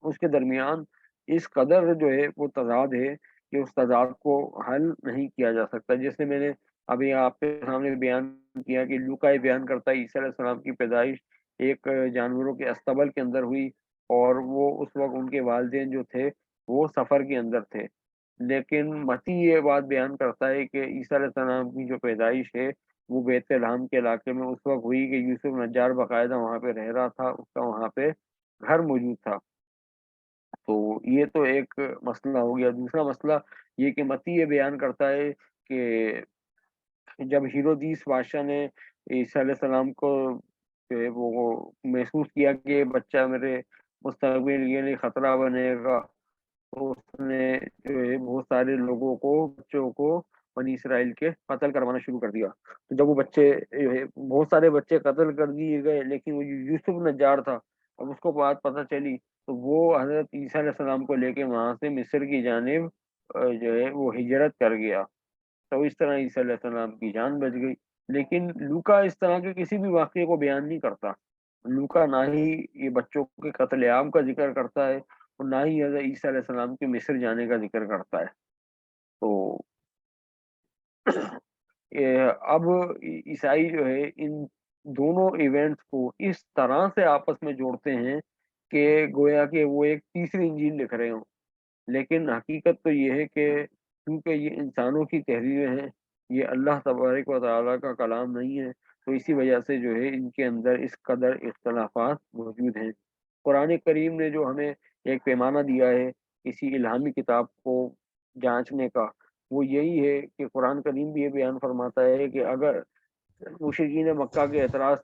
A: اس کے درمیان اس قدر جو ہے وہ تضاد ہے کہ اس تضاد کو حل نہیں کیا جا سکتا۔ جیسے میں نے ابھی آپ کے سامنے بیان کیا کہ لوکا یہ بیان کرتا ہے عیسیٰ علیہ السلام کی پیدائش ایک جانوروں کے استبل کے اندر ہوئی، اور وہ اس وقت ان کے والدین جو تھے وہ سفر کے اندر تھے، لیکن متی یہ بات بیان کرتا ہے کہ عیسیٰ علیہ السلام کی جو پیدائش ہے وہ بیت لحم کے علاقے میں اس وقت ہوئی کہ یوسف نجار باقاعدہ وہاں پہ رہ رہا تھا، اس کا وہاں پہ گھر موجود تھا۔ تو یہ تو ایک مسئلہ ہو گیا۔ دوسرا مسئلہ یہ کہ متی یہ بیان کرتا ہے کہ جب ہیرودیس بادشاہ نے عیسیٰ علیہ السلام کو جو ہے وہ محسوس کیا کہ یہ بچہ میرے مستقبل کے لیے خطرہ بنے گا، تو اس نے جو ہے بہت سارے لوگوں کو، بچوں کو بنی اسرائیل کے قتل کروانا شروع کر دیا۔ تو جب وہ بچے جو ہے بہت سارے بچے قتل کر دیے گئے، لیکن وہ جو یوسف نجار تھا اب اس کو بات پتہ چلی تو وہ حضرت عیسیٰ علیہ السلام کو لے کے وہاں سے مصر کی جانب جو ہے وہ ہجرت کر گیا۔ تو اس طرح عیسیٰ علیہ السلام کی جان بچ گئی۔ لیکن لوکا اس طرح کے کسی بھی واقعے کو بیان نہیں کرتا۔ لوکا نہ ہی یہ بچوں کے قتل عام کا ذکر کرتا ہے اور نہ ہی حضرت عیسیٰ علیہ السلام کے مصر جانے کا ذکر کرتا ہے۔ تو اب عیسائی جو ہے ان دونوں ایونٹس کو اس طرح سے آپس میں جوڑتے ہیں کہ گویا کہ وہ ایک تیسری انجیل لکھ رہے ہوں، لیکن حقیقت تو یہ ہے کہ کیونکہ یہ انسانوں کی تحریریں ہیں، یہ اللہ تبارک و تعالیٰ کا کلام نہیں ہے، تو اسی وجہ سے جو ہے ان کے اندر اس قدر اختلافات موجود ہیں۔ قرآن کریم نے جو ہمیں ایک پیمانہ دیا ہے کسی الہامی کتاب کو جانچنے کا، وہ یہی ہے کہ قرآن کریم بھی یہ بیان فرماتا ہے کہ اگر مشرکین مکہ کے اعتراض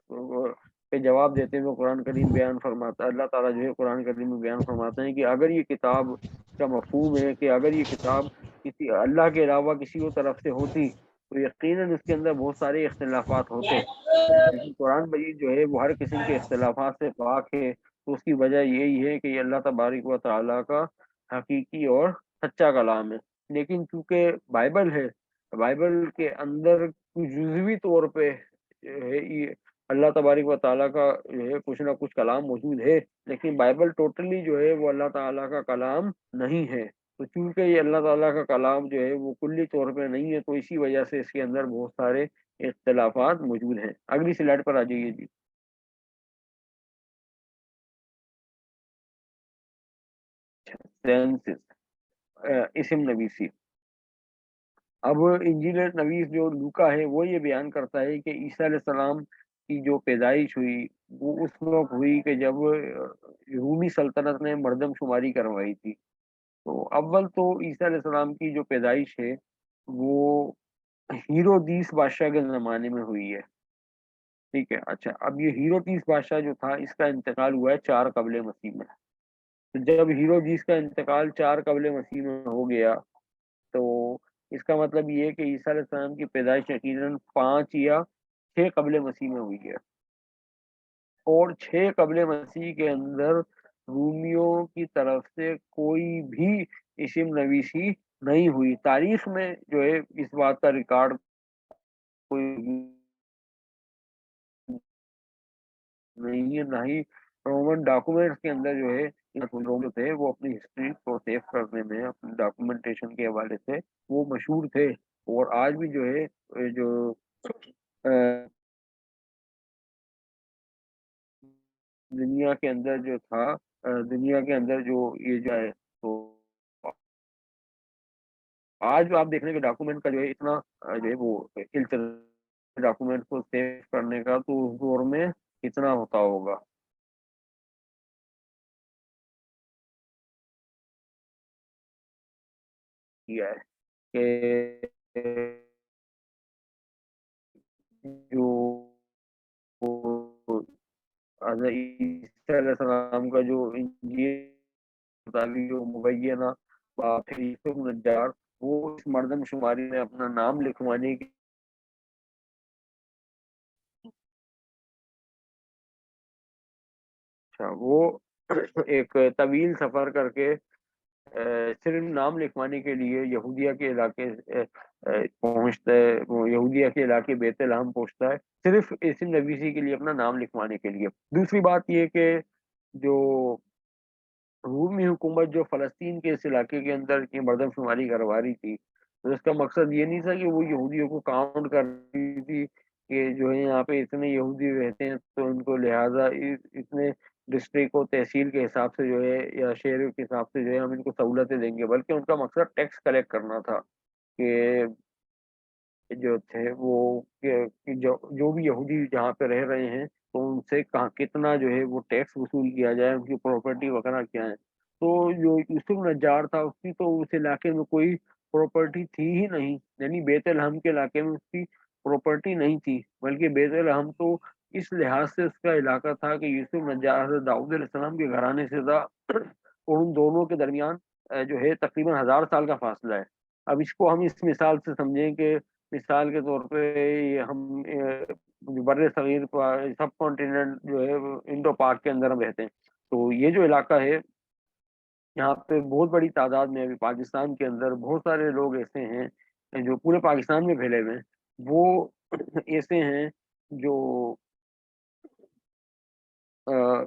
A: پہ جواب دیتے ہوئے قرآن کریم بیان فرماتا ہے، اللہ تعالیٰ جو ہے قرآن کریم میں بیان فرماتے ہیں کہ اگر یہ کتاب کا مفہوم ہے کہ اگر یہ کتاب کسی اللہ کے علاوہ کسی اور طرف سے ہوتی تو یقیناً اس کے اندر بہت سارے اختلافات ہوتے، لیکن قرآن مجید جو ہے وہ ہر قسم کے اختلافات سے پاک ہے، تو اس کی وجہ یہی ہے کہ یہ اللہ تبارک و تعالیٰ کا حقیقی اور سچا کلام ہے۔ لیکن چونکہ بائبل ہے، بائبل کے اندر کچھ جزوی طور پہ جو ہے یہ اللہ تبارک و تعالیٰ کا جو ہے کچھ نہ کچھ کلام موجود ہے، لیکن بائبل ٹوٹلی جو ہے وہ اللہ تعالیٰ کا کلام نہیں ہے۔ تو چونکہ یہ اللہ تعالیٰ کا کلام جو ہے وہ کلی طور پہ نہیں ہے، تو اسی وجہ سے اس کے اندر بہت سارے اختلافات موجود ہیں۔ اگلی سلائڈ پر آ جائیے جی۔ سینسس، اسم نویسی۔ اب انجیل نویس جو لوکا ہے وہ یہ بیان کرتا ہے کہ عیسیٰ علیہ السلام کی جو پیدائش ہوئی وہ اس وقت ہوئی کہ جب رومی سلطنت نے مردم شماری کروائی تھی۔ تو اول تو عیسیٰ علیہ السلام کی جو پیدائش ہے وہ ہیرودیس بادشاہ کے زمانے میں ہوئی ہے، ٹھیک ہے۔ اچھا، اب یہ ہیرودیس بادشاہ جو تھا اس کا انتقال ہوا ہے 4 قبل مسیح میں۔ تو جب ہیرودیس کا انتقال 4 قبل مسیح میں ہو گیا تو اس کا مطلب یہ ہے کہ عیسیٰ علیہ السلام کی پیدائش یقیناً 5 یا 6 قبل مسیح میں ہوئی ہے، اور 6 قبل مسیح کے اندر رومیوں کی طرف سے کوئی بھی اسم نویسی نہیں ہوئی۔ تاریخ میں جو ہے اس بات کا ریکارڈ کوئی نہیں ہے، نہ ہی رومن ڈاکومنٹس کے اندر جو ہے روم جو تھے وہ اپنی ہسٹری کو سیو کرنے میں اپنی ڈاکومنٹیشن کے حوالے سے وہ مشہور تھے، اور آج بھی جو ہے جو دنیا کے اندر جو تھا، دنیا کے اندر جو یہ جو ہے تو آج جو آپ دیکھنے کے ڈاکومنٹ کا جو ہے اتنا جو ہے وہ ڈاکومنٹ کو سیو کرنے کا تو اس دور میں کتنا ہوتا ہوگا۔ کیا ہے کہ جو حضرت عیسیٰ علیہ السلام کا جو انجیل مطابق جو مبینہ پھر یوسف نجار وہ اس مردم شماری میں اپنا نام لکھوانے کی وہ ایک طویل سفر کر کے صرف نام لکھوانے کے لیے یہودیہ کے علاقے پہنچتا ہے، وہ یہودیہ کے علاقے بیت لحم پہنچتا ہے صرف اسم نویسی کے لیے اپنا نام لکھوانے کے لیے۔ دوسری بات یہ کہ جو رومی حکومت جو فلسطین کے اس علاقے کے اندر کی مردم شماری کروا رہی تھی، تو اس کا مقصد یہ نہیں تھا کہ وہ یہودیوں کو کاؤنٹ کر رہی تھی کہ جو ہے یہاں پہ اتنے یہودی رہتے ہیں تو ان کو لہٰذا اتنے ڈسٹرکٹ اور تحصیل کے حساب سے جو ہے یا شہر کے حساب سے جو ہے ہم ان کو سہولتیں دیں گے، بلکہ ان کا مقصد ٹیکس کلیکٹ کرنا تھا کہ جو تھے وہ کہ جو بھی یہودی جہاں پہ رہ رہے ہیں تو ان سے کہاں کتنا جو ہے وہ ٹیکس وصول کیا جائے، ان کی پراپرٹی وغیرہ کیا ہے۔ تو جو یوسف نجار تھا اس کی تو اس علاقے میں کوئی پراپرٹی تھی ہی نہیں، یعنی بیت الحم کے علاقے میں اس کی پراپرٹی نہیں تھی، بلکہ بیت الحم تو اس لحاظ سے اس کا علاقہ تھا کہ یوسف نجار حضرت داؤد علیہ السلام کے گھرانے سے تھا، اور ان دونوں کے درمیان جو ہے تقریباً 1000 سال کا فاصلہ ہے۔ اب اس کو ہم اس مثال سے سمجھیں کہ مثال کے طور پہ یہ ہم بر صغیر سب کانٹیننٹ جو ہے انڈو پاک کے اندر ہم رہتے ہیں، تو یہ جو علاقہ ہے یہاں پہ بہت بڑی تعداد میں ابھی پاکستان کے اندر بہت سارے لوگ ایسے ہیں جو پورے پاکستان میں پھیلے ہوئے ہیں، وہ ایسے ہیں جو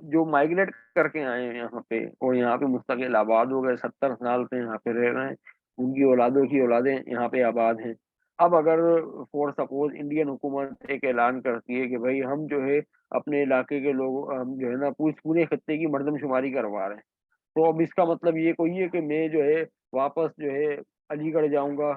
A: جو مائگریٹ کر کے آئے ہیں یہاں پہ، اور یہاں پہ مستقل آباد ہو گئے، 70 سال سے یہاں پہ رہ رہے ہیں، ان کی اولادوں کی اولادیں یہاں پہ آباد ہیں۔ اب اگر فور سپوز انڈین حکومت ایک اعلان کرتی ہے کہ بھائی ہم جو ہے اپنے علاقے کے لوگ ہم جو ہے نا پورے خطے کی مردم شماری کروا رہے ہیں، تو اب اس کا مطلب یہ کوئی ہے کہ میں جو ہے واپس جو ہے علی گڑھ جاؤں گا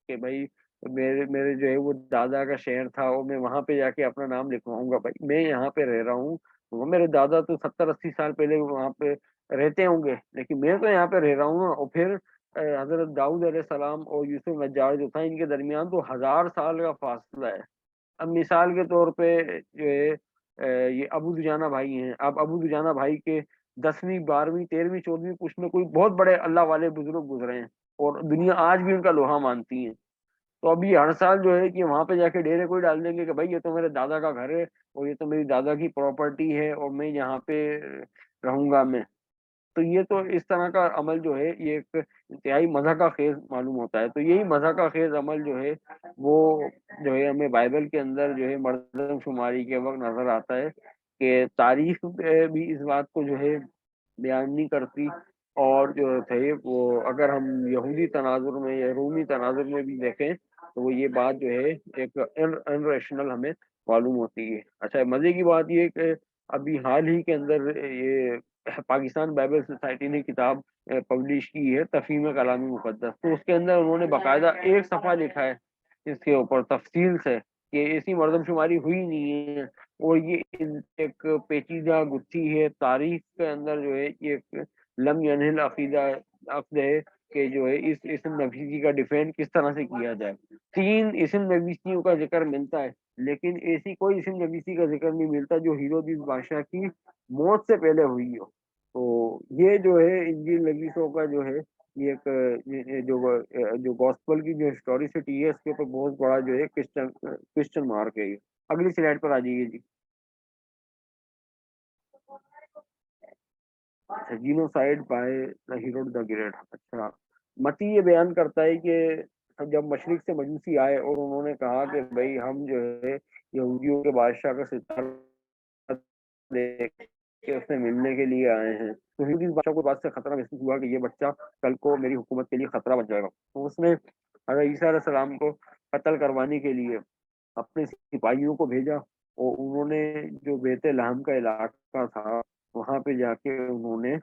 A: کہ بھائی میرے میرے جو ہے وہ دادا کا شہر تھا اور میں وہاں پہ جا کے اپنا نام لکھواؤں گا؟ بھائی میں یہاں پہ رہ رہا ہوں، وہ میرے دادا تو 70 80 سال پہلے وہاں پہ رہتے ہوں گے، لیکن میں تو یہاں پہ رہ رہا ہوں نا۔ اور پھر حضرت داؤد علیہ السلام اور یوسف نجار جو تھا ان کے درمیان تو 1000 سال کا فاصلہ ہے، اب مثال کے طور پہ جو ہے یہ ابو دجانہ بھائی ہیں، اب ابو دجانہ بھائی کے 10ویں 12ویں 13ویں 14ویں پشت میں کوئی بہت بڑے اللہ والے بزرگ گزرے ہیں، اور دنیا آج بھی ان کا لوہا مانتی ہے۔ تو اب یہ ہر سال جو ہے کہ وہاں پہ جا کے ڈیرے کوئی ڈال دیں گے کہ بھائی یہ تو میرے دادا کا گھر ہے، اور یہ تو میری دادا کی پراپرٹی ہے، اور میں یہاں پہ رہوں گا میں۔ تو یہ تو اس طرح کا عمل جو ہے یہ ایک انتہائی مزہ کا خیز معلوم ہوتا ہے۔ تو یہی مزہ کا خیز عمل جو ہے وہ جو ہے ہمیں بائبل کے اندر جو ہے مردم شماری کے وقت نظر آتا ہے کہ تاریخ بھی اس بات کو جو ہے بیان نہیں کرتی، اور جو تھے وہ اگر ہم یہودی تناظر میں یا رومی تناظر میں بھی دیکھیں تو وہ یہ بات جو ہے ایک ان ریشنل ہمیں معلوم ہوتی ہے۔ اچھا، مزے کی بات یہ کہ ابھی حال ہی کے اندر یہ پاکستان بائبل سوسائٹی نے کتاب پبلش کی ہے تفہیم کلام مقدس، تو اس کے اندر انہوں نے باقاعدہ ایک صفحہ لکھا ہے اس کے اوپر تفصیل سے کہ ایسی مردم شماری ہوئی نہیں ہے، اور یہ ایک پیچیدہ گتھی ہے تاریخ کے اندر جو ہے یہ ایک لم ینحل عقیدہ عقد ہے کہ جو ہے اس اسم نفیسی کا ڈیفینڈ کس طرح سے کیا جائے۔ 3 اسم نویسیوں کا ذکر ملتا ہے، لیکن ایسی کوئی اسم نویسی کا ذکر نہیں ملتا جو ہیرودیس بادشاہ کی موت سے پہلے ہوئی ہو۔ تو یہ جو ہے انجیل نویسوں کا جو ہے یہ ایک جو گاسپل کی جو ہسٹوریسٹی ہے اس کے اوپر بہت بڑا جو ہے کرسچن مارک ہے یہ۔ اگلی سلائڈ پر آ جائیے جی۔ اچھا، جینوسائیڈ بائی ہیروڈ دا گریٹ۔ اچھا، متی یہ بیان کرتا ہے کہ جب مشرق سے مجوسی آئے اور انہوں نے کہا کہ بھائی ہم جو ہے یہودیوں کے بادشاہ کا ستارہ دیکھ کے اس سے ملنے کے لیے آئے ہیں، تو یہودی بادشاہ کو بات سے خطرہ محسوس ہوا کہ یہ بچہ کل کو میری حکومت کے لیے خطرہ بن جائے گا، تو اس نے حضرت عیسیٰ علیہ السلام کو قتل کروانے کے لیے اپنے سپاہیوں کو بھیجا، اور انہوں نے جو بیت لحم کا علاقہ تھا وہاں پہ جا کے انہوں نے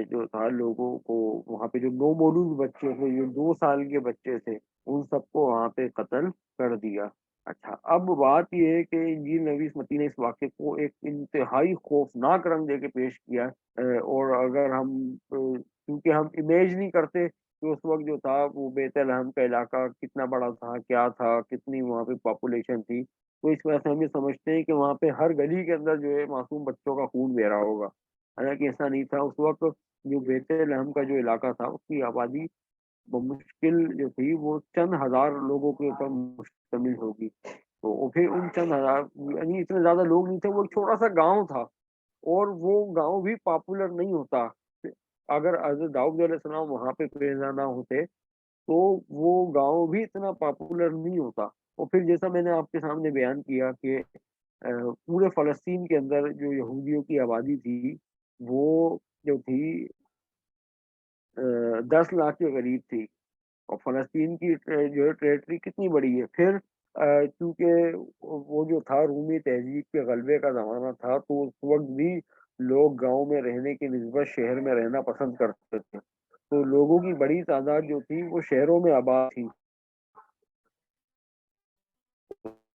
A: جو تھا لوگوں کو وہاں پہ جو نو مولود بچے تھے، جو 2 سال کے بچے تھے، ان سب کو وہاں پہ قتل کر دیا۔ اچھا، اب بات یہ ہے کہ انجیل نویس متی نے اس واقعے کو ایک انتہائی خوفناک رنگ دے کے پیش کیا، اور اگر ہم کیونکہ ہم امیج نہیں کرتے کہ اس وقت جو تھا وہ بیت لحم کا علاقہ کتنا بڑا تھا، کیا تھا، کتنی وہاں پہ پاپولیشن تھی، تو اس وجہ سے ہم یہ سمجھتے ہیں کہ وہاں پہ ہر گلی کے اندر جو ہے معصوم بچوں کا خون بہ رہا ہوگا، حالانکہ ایسا نہیں تھا۔ اس وقت جو بیت لحم کا جو علاقہ تھا اس کی آبادی بمشکل جو تھی وہ چند ہزار لوگوں کے اوپر مشتمل ہوگی، تو پھر ان چند ہزار یعنی اتنے زیادہ لوگ نہیں تھے، وہ ایک چھوٹا سا گاؤں تھا، اور وہ گاؤں بھی پاپولر نہیں ہوتا۔ اگر حضرت داؤد علیہ السلام وہاں پہ پیدا نہ ہوتے تو وہ گاؤں بھی اتنا پاپولر نہیں ہوتا۔ اور پھر جیسا میں نے آپ کے سامنے بیان کیا کہ پورے فلسطین کے اندر جو یہودیوں کی آبادی تھی وہ جو تھی 10 لاکھ کے قریب تھی، اور فلسطین کی جو ہے ٹریٹری کتنی بڑی ہے۔ پھر کیونکہ وہ جو تھا رومی تہذیب کے غلبے کا زمانہ تھا، تو اس وقت بھی لوگ گاؤں میں رہنے کی نسبت شہر میں رہنا پسند کرتے تھے، تو لوگوں کی بڑی تعداد جو تھی وہ شہروں میں آباد تھی،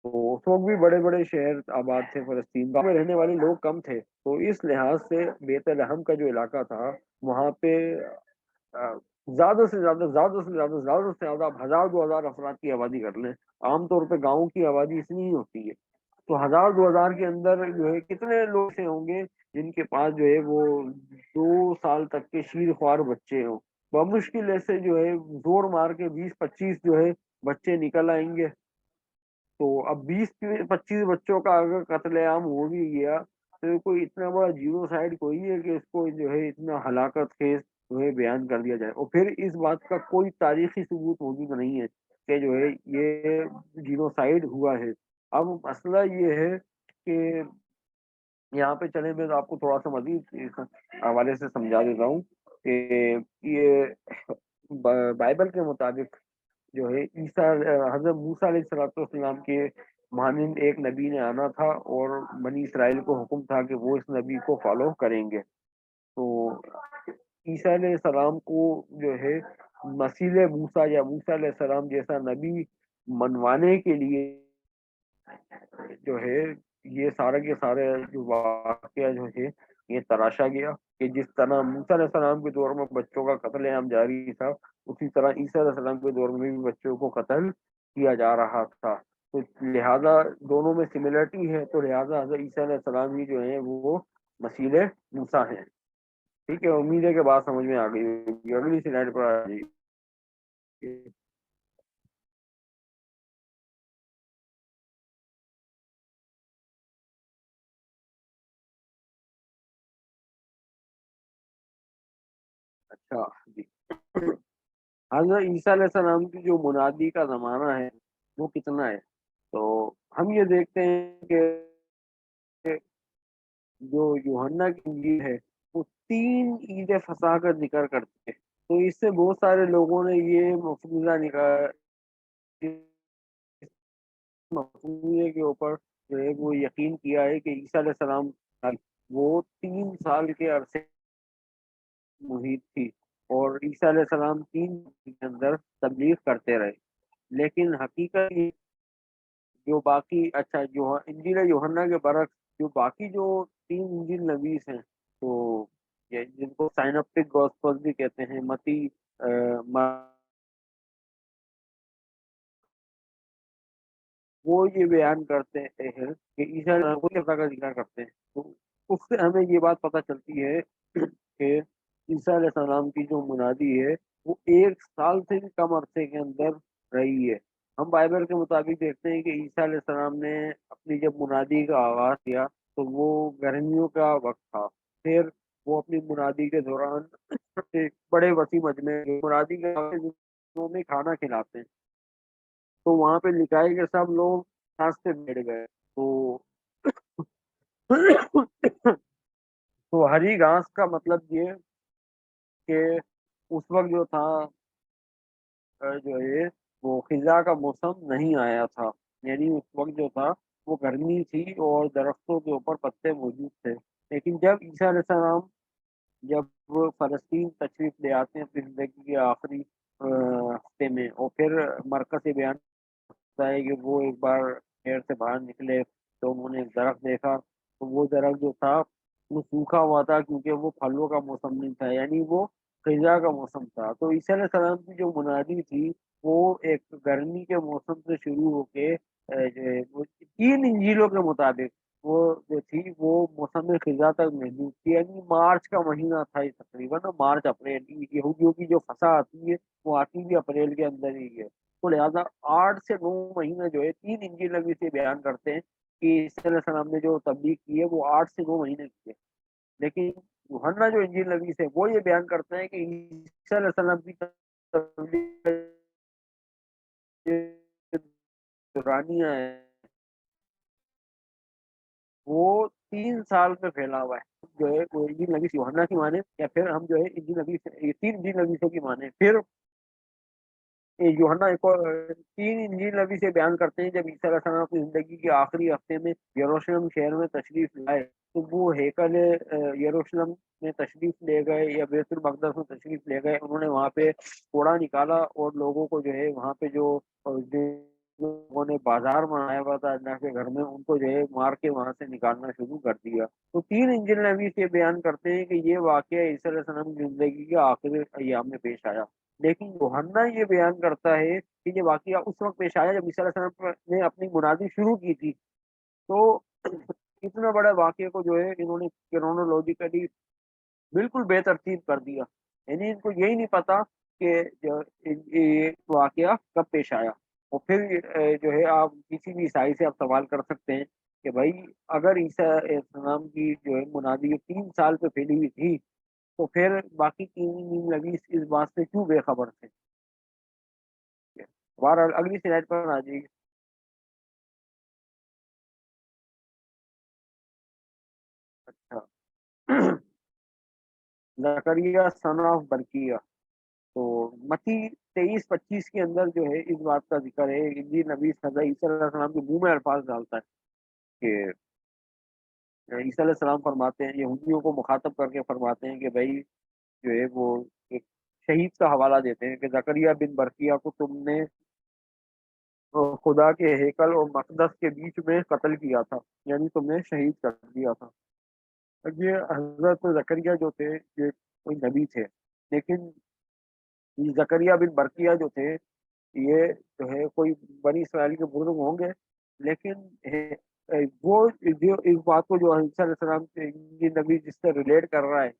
A: تو اس وقت بھی بڑے بڑے شہر آباد تھے فلسطین، گاؤں میں رہنے والے لوگ کم تھے، تو اس لحاظ سے بیت لحم کا جو علاقہ تھا وہاں پہ آ، زیادہ سے زیادہ آپ 1000 2000 افراد کی آبادی کر لیں، عام طور پہ گاؤں کی آبادی اتنی ہی ہوتی ہے، تو 1000 2000 کے اندر جو ہے کتنے لوگ سے ہوں گے جن کے پاس جو ہے وہ 2 سال تک کے شیر خوار بچے ہوں، بمشکل ایسے جو ہے زور مار کے 20 25 جو ہے بچے نکل آئیں گے۔ تو اب 20 25 بچوں کا اگر قتل عام ہو بھی گیا تو کوئی اتنا بڑا جینوسائیڈ کوئی ہے کہ اس کو جو ہے اتنا ہلاکت خیز جو ہے بیان کر دیا جائے، اور پھر اس بات کا کوئی تاریخی ثبوت موجود نہیں ہے کہ جو ہے یہ جینوسائیڈ ہوا ہے۔ اب مسئلہ یہ ہے کہ یہاں پہ چلے میں آپ کو تھوڑا سا مزید اس حوالے سے سمجھا دیتا ہوں کہ یہ بائبل کے مطابق جو ہے عیسیٰ حضرت موسیٰ علیہ السلام کے مانند ایک نبی نے آنا تھا، اور بنی اسرائیل کو حکم تھا کہ وہ اس نبی کو فالو کریں گے، تو عیسیٰ علیہ السلام کو جو ہے مسیح موسیٰ یا موسیٰ علیہ السلام جیسا نبی منوانے کے لیے جو ہے یہ سارے کے سارے جو واقعہ جو ہے یہ تراشا گیا، کہ جس طرح موسیٰ علیہ السلام کے دور میں بچوں کا قتل عام جاری تھا، اسی طرح عیسیٰ علیہ السلام کے دور میں بھی بچوں کو قتل کیا جا رہا تھا۔ تو لہٰذا دونوں میں سملرٹی ہے، تو لہٰذا حضرت عیسیٰ علیہ السلام ہی جو ہیں وہ مسیح موسیٰ ہیں۔ ٹھیک ہے، امید ہے کہ بات سمجھ میں آ گئی ہوگی۔ اگلی سلائڈ پر آ جائیے۔ اچھا جی، حضرت عیسیٰ علیہ السلام کی جو منادی کا زمانہ ہے وہ کتنا ہے؟ تو ہم یہ دیکھتے ہیں کہ جو یوحنا کی انجیل ہے وہ 3 عید فصح کا ذکر کرتے ہیں۔ تو اس سے بہت سارے لوگوں نے یہ مفروضہ نکالا، مفروضے کے اوپر جو ہے وہ یقین کیا ہے کہ عیسیٰ علیہ السلام وہ 3 سال کے عرصے محیط تھی، اور عیسیٰ علیہ السلام 3 کے اندر تبلیغ کرتے رہے۔ لیکن حقیقت یہ جو باقی، اچھا جو انجیل یوحنا کے برعکس جو باقی جو 3 انجیل نویس ہیں، تو یہ جن کو سائنپٹک گوسپل بھی کہتے ہیں، متی، وہ یہ بیان کرتے ہیں کہ عیسیٰ علیہ السلام کو اللہ کا ذکر کرتے ہیں۔ تو اس سے ہمیں یہ بات پتہ چلتی ہے کہ عیسیٰ علیہ السلام کی جو منادی ہے وہ 1 سال سے بھی کم عرصے کے اندر رہی ہے۔ ہم بائبل کے مطابق دیکھتے ہیں کہ عیسیٰ علیہ السلام نے اپنی جب منادی کا آغاز کیا تو وہ گرمیوں کا وقت تھا۔ پھر وہ اپنی منادی کے دوران ایک بڑے وسیع مجمع منادی کے میں کھانا کھلاتے ہیں، تو وہاں پہ لکھا ہے کہ سب لوگ ہنس سے بیٹھ گئے۔ تو تو ہری گھاس کا مطلب یہ کہ اس وقت جو تھا جو ہے وہ خزاں کا موسم نہیں آیا تھا، یعنی اس وقت جو تھا وہ گرمی تھی اور درختوں کے اوپر پتے موجود تھے۔ لیکن جب عیسیٰ علیہ السلام جب وہ فلسطین تشریف لے آتے ہیں اپنی زندگی کے آخری ہفتے میں، اور پھر مرکز سے بیان ہوتا ہے کہ وہ ایک بار شہر سے باہر نکلے تو انہوں نے ایک درخت دیکھا، تو وہ درخت جو تھا وہ سوکھا ہوا تھا کیونکہ وہ پھلوں کا موسم نہیں تھا، یعنی وہ خزاں کا موسم تھا۔ تو عیسیٰ علیہ السلام کی جو منادی تھی وہ ایک گرمی کے موسم سے شروع ہو کے جو ہے وہ 3 انجیلوں کے مطابق وہ جو تھی وہ موسم خزاں تک محدود تھی، یعنی مارچ کا مہینہ تھا یہ تقریباً، مارچ اپریل۔ یہودیوں کی جو فصح آتی ہے وہ آتی بھی اپریل کے اندر ہی ہے۔ تو لہٰذا 8 سے 9 مہینے جو ہے 3 انجیل نبی سے بیان کرتے ہیں کہ عیسیٰ علیہ السلام نے جو تبلیغ کی ہے وہ 8 سے 9 مہینے کی ہے۔ لیکن یوحنا جو انجیل نویس ہے وہ یہ بیان کرتے ہیں کہ عیسیٰ علیہ السلام کی تبلیغ دورانیہ ہے وہ 3 سال میں پھیلا ہوا ہے، جو ہے وہ انجیل نویس یوحنا کی مانے، یا پھر ہم جو ہے انجیل نویس 3 انجیل نویسوں کی مانے۔ پھر یوحنا ایک اور 3 انجیل نبی سے بیان کرتے ہیں جب عیسیٰ علیہ السلام اپنی زندگی کے آخری ہفتے میں یروشلم شہر میں تشریف لائے تو وہ ہیکل یروشلم میں تشریف لے گئے یا بیت المقدس میں تشریف لے گئے، انہوں نے وہاں پہ کوڑا نکالا اور لوگوں کو جو ہے وہاں پہ جو لوگوں نے بازار بنایا ہوا تھا اللہ کے گھر میں ان کو جو ہے مار کے وہاں سے نکالنا شروع کر دیا۔ تو 3 انجیل نبی سے بیان کرتے ہیں کہ یہ واقعہ عیسیٰ علیہ السلام کی زندگی کے آخری ایام میں پیش آیا۔ لیکن یوحنا یہ بیان کرتا ہے کہ یہ واقعہ اس وقت پیش آیا جب عیسیٰ علیہ السلام نے اپنی منادی شروع کی تھی۔ تو اتنا بڑا واقعے کو جو ہے انہوں نے کرونولوجیکلی بالکل بے ترتیب کر دیا، یعنی ان کو یہی نہیں پتا کہ یہ واقعہ کب پیش آیا۔ اور پھر جو ہے آپ کسی بھی عیسائی سے آپ سوال کر سکتے ہیں کہ بھائی اگر عیسیٰ علیہ السلام کی جو ہے منادی 3 سال پہ پھیلی ہوئی تھی تو پھر باقی 3 نبی اس بات سے کیوں بے خبر تھے؟ بہرحال اگلی سلائڈ پر آ جائیے۔ اچھا، زکریا سن آف برکیہ، تو متی 23-25 کے اندر جو ہے اس بات کا ذکر ہے، انجیل نبی حضرت عیسیٰ علیہ السلام کے منہ میں الفاظ ڈالتا ہے کہ عیسیٰ علیہ السلام فرماتے ہیں، یہودیوں کو مخاطب کر کے فرماتے ہیں کہ بھائی جو ہے وہ ایک شہید کا حوالہ دیتے ہیں کہ زکریا بن برکیہ کو تم نے خدا کے ہیکل اور مقدس کے بیچ میں قتل کیا تھا، یعنی تم نے شہید کر دیا تھا۔ اب یہ حضرت زکریا جو تھے یہ کوئی نبی تھے، لیکن زکریا بن برکیہ جو تھے یہ جو ہے کوئی بنی اسرائیل کے بزرگ ہوں گے، لیکن وہ جو اس بات کو جو عیسیٰ علیہ السلام سے یہ نبی جس سے ریلیٹ کر رہا ہے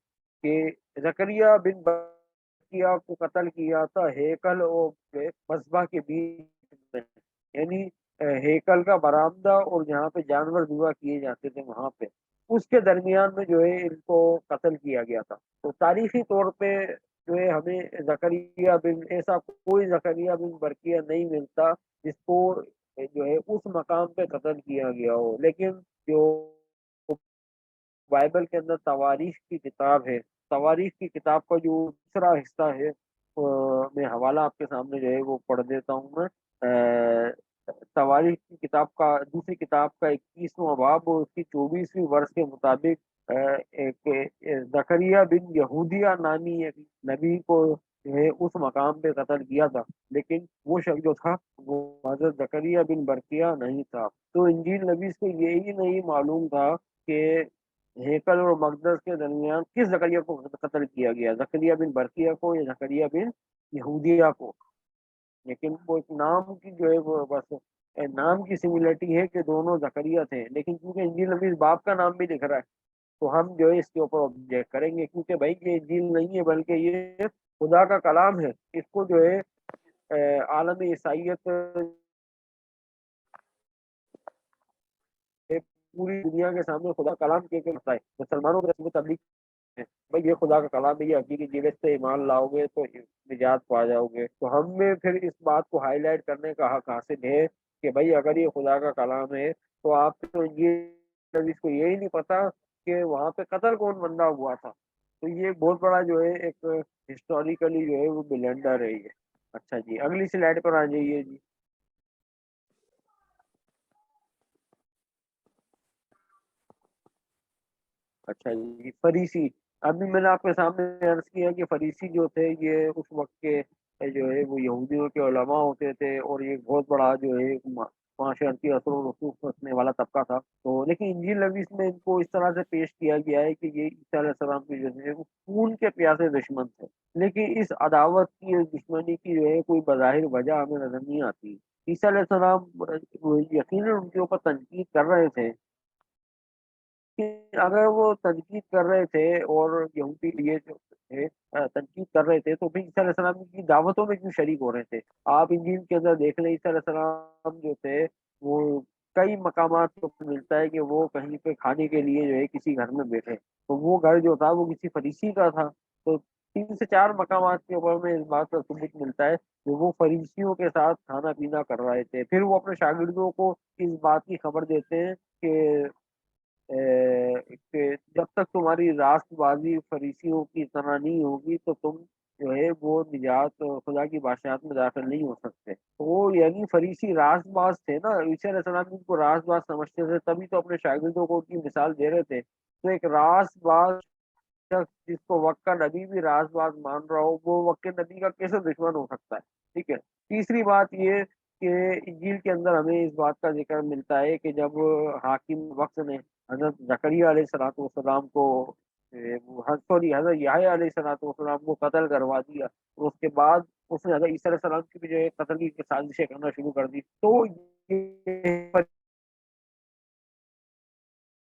A: کہ زکریا بن برکیہ کو قتل کیا تھا ہیکل اور مذبح کے بیچ میں، یعنی ہیکل کا برآمدہ اور جہاں پہ جانور ذبح کیے جاتے تھے وہاں پہ، اس کے درمیان میں جو ہے ان کو قتل کیا گیا تھا۔ تو تاریخی طور پہ جو ہے ہمیں زکریا بن ایسا کوئی زکریا بن برقیہ نہیں ملتا جس کو جو ہے اس مقام پہ قتل کیا گیا ہو، لیکن جو بائبل کے اندر تواریخ کی کتاب ہے، تواریخ کی کتاب کا جو دوسرا حصہ ہے، میں حوالہ آپ کے سامنے جو ہے وہ پڑھ دیتا ہوں میں۔ تواریخ کی کتاب کا دوسری کتاب کا 21واں باب اور اس کی 24ویں ورس کے مطابق ایک زکریا بن یہودیہ نامی ایک نبی کو جو ہے اس مقام پہ قتل کیا تھا، لیکن وہ شخص جو تھا وہ حضرت زکریا بن برقیہ نہیں تھا۔ تو انجیل نبی کو یہی نہیں معلوم تھا کہ ہیکل اور مقدس کے درمیان کس زکریا کو قتل کیا گیا، زکریا بن برقیہ کو یا زکریا بن یہودیہ کو، لیکن وہ ایک نام کی جو ہے وہ بس نام کی سملرٹی ہے کہ دونوں زکریا تھے، لیکن کیونکہ انجیل نبی اس باپ کا نام بھی لکھ رہا ہے تو ہم جو ہے اس کے اوپر آبجیکٹ کریں گے، کیونکہ بھائی یہ انجیل نہیں ہے بلکہ یہ خدا کا کلام ہے، اس کو جو ہے عالم عیسائیت پوری دنیا کے سامنے خدا کلام کے بتائے، مسلمانوں کے رسم تبلیغ ہے بھائی یہ خدا کا کلام ہے، یہ حقیقی جیوت سے ایمان لاؤ گے تو نجات پا جاؤ گے۔ تو ہم میں پھر اس بات کو ہائی لائٹ کرنے کا حق حاصل ہے کہ بھائی اگر یہ خدا کا کلام ہے تو آپ تو یہ اس کو یہی نہیں پتا کہ وہاں پہ قتل کون بندہ ہوا تھا۔ تو یہ بہت بڑا جو ہے ایک ہسٹوریکلی جو ہے وہ بلنڈر ہے یہ۔ اچھا جی، اگلی سلائڈ پر آ جائیے جی۔ اچھا جی، فریسی، ابھی میں نے آپ کے سامنے عرض کیا کہ فریسی جو تھے یہ اس وقت کے جو ہے وہ یہودیوں کے علماء ہوتے تھے، اور یہ بہت بڑا جو ہے معاشرتی اثر و رسوخ رکھنے والا طبقہ تھا۔ تو لیکن انجیل نویس میں ان کو اس طرح سے پیش کیا گیا ہے کہ یہ عیسیٰ علیہ السلام کی جو ہے وہ خون کے پیاسے دشمن تھے، لیکن اس عداوت کی اس دشمنی کی جو ہے کوئی بظاہر وجہ ہمیں نظر نہیں آتی۔ عیسیٰ علیہ السلام یقیناً ان کے اوپر تنقید کر رہے تھے، کہ اگر وہ تنقید کر رہے تھے اور یہودی لیے جو تھے تنقید کر رہے تھے تو پھر عیسیٰ علیہ السلام کی دعوتوں میں کیوں شریک ہو رہے تھے؟ آپ انجیل کے اندر دیکھ لیں، عیسیٰ علیہ السلام جو تھے وہ کئی مقامات کو ملتا ہے کہ وہ کہیں پہ کھانے کے لیے جو ہے کسی گھر میں بیٹھے، تو وہ گھر جو تھا وہ کسی فریسی کا تھا۔ تو 3 سے 4 مقامات کے اوپر میں اس بات کا ثبوت ملتا ہے کہ وہ فریسیوں کے ساتھ کھانا پینا کر رہے تھے۔ پھر وہ اپنے شاگردوں کو اس بات کی خبر دیتے ہیں کہ کہ جب تک تمہاری راست بازی فریسیوں کی طرح نہیں ہوگی تو تم جو ہے وہ نجات خدا کی بادشاہت میں داخل نہیں ہو سکتے۔ تو وہ یعنی فریسی راست باز تھے نا، عیسیٰ علیہ السلام ان کو راست باز سمجھتے تھے، تبھی تو اپنے شاگردوں کو کی مثال دے رہے تھے۔ تو ایک راست باز شخص جس کو وقت کا نبی بھی راست باز مان رہا ہو، وہ وقت کے نبی کا کیسے دشمن ہو سکتا ہے؟ ٹھیک ہے۔ تیسری بات یہ کہ انجیل کے اندر ہمیں اس بات کا ذکر ملتا ہے کہ جب حاکم وقت نے حضرت زکریا علیہ الصلوۃ والسلام کو حضرت یحییٰ علیہ الصلوۃ والسلام کو قتل کروا دیا، اور اس کے بعد اس نے حضرت عیسیٰ علیہ السلام کی بھی جو ہے قتل کی سازشیں کرنا شروع کر دی، تو یہ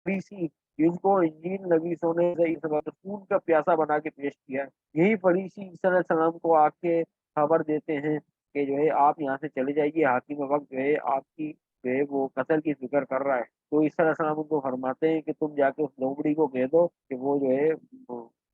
A: فریسی جن کو انجیل نویسوں نے خون کا پیاسا بنا کے پیش کیا ہے، یہی فریسی عیسیٰ علیہ السلام کو آ کے خبر دیتے ہیں کہ جو ہے آپ یہاں سے چلے جائیے، حاکم وقت جو ہے آپ کی جو ہے وہ قتل کی فکر کر رہا ہے۔ تو عیسیٰ علیہ السلام ان کو فرماتے ہیں کہ تم جا کے اس لومڑی کو کہہ دو کہ وہ جو ہے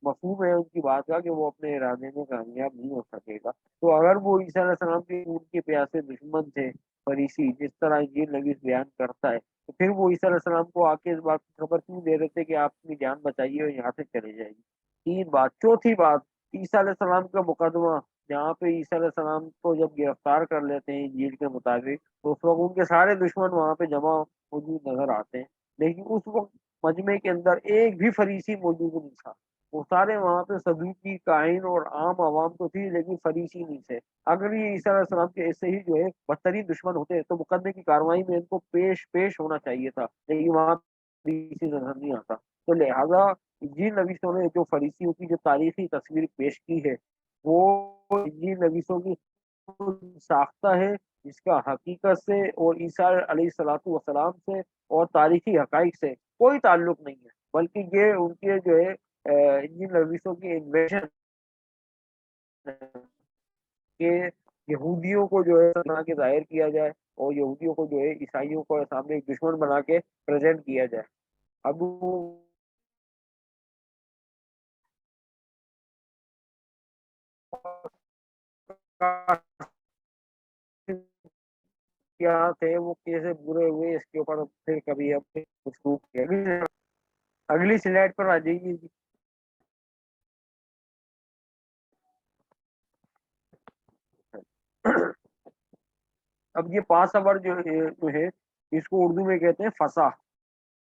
A: مفہوم ہے ان کی بات کا کہ وہ اپنے ارادے میں کامیاب نہیں ہو سکے گا۔ تو اگر وہ عیسیٰ علیہ السلام کے خون کے پیاسے دشمن تھے فریسی، جس طرح انجیل نویس بیان کرتا ہے، تو پھر وہ عیسیٰ علیہ السلام کو آ کے اس بات کی خبر کیوں دے رہے تھے کہ آپ اپنی جان بچائیے اور یہاں سے چلے جائیے؟ تین بات۔ چوتھی بات، عیسیٰ علیہ السلام کا مقدمہ جہاں پہ عیسیٰ علیہ السلام کو جب گرفتار کر لیتے ہیں انجیل کے مطابق، تو اس وقت ان کے سارے دشمن وہاں پہ جمع موجود نظر آتے ہیں، لیکن اس وقت مجمع کے اندر ایک بھی فریسی موجود نہیں تھا۔ وہ سارے وہاں پہ صدوقی، کاہن اور عام عوام تو تھی، لیکن فریسی نہیں تھے۔ اگر یہ عیسیٰ علیہ السلام کے ایسے ہی جو ہے بدترین دشمن ہوتے تو مقدمے کی کاروائی میں ان کو پیش ہونا چاہیے تھا، لیکن وہاں فریسی نظر نہیں آتا۔ تو لہذا انجیل نویسوں نے جو فریسیوں کی جو تاریخی تصویر پیش کی ہے وہ انجیل نویسوں کی ساختہ ہے جس کا حقیقت سے اور عیسیٰ علیہ الصلوۃ والسلام سے اور تاریخی حقائق سے کوئی تعلق نہیں ہے، بلکہ یہ ان کے جو ہے انجین نویسوں کی انویشن کہ یہودیوں کو جو ہے بنا کے ظاہر کیا جائے اور یہودیوں کو جو ہے عیسائیوں کو سامنے ایک دشمن بنا کے پریزنٹ کیا جائے۔ اب وہ کیا تھے، وہ کیسے برے ہوئے، اس کے اوپر پھر کبھی ہم گفتگو کیا۔ اگلی سلائڈ پر آ جائیے جی۔ اب یہ پاس اوور جو ہے اس کو اردو میں کہتے ہیں فصح،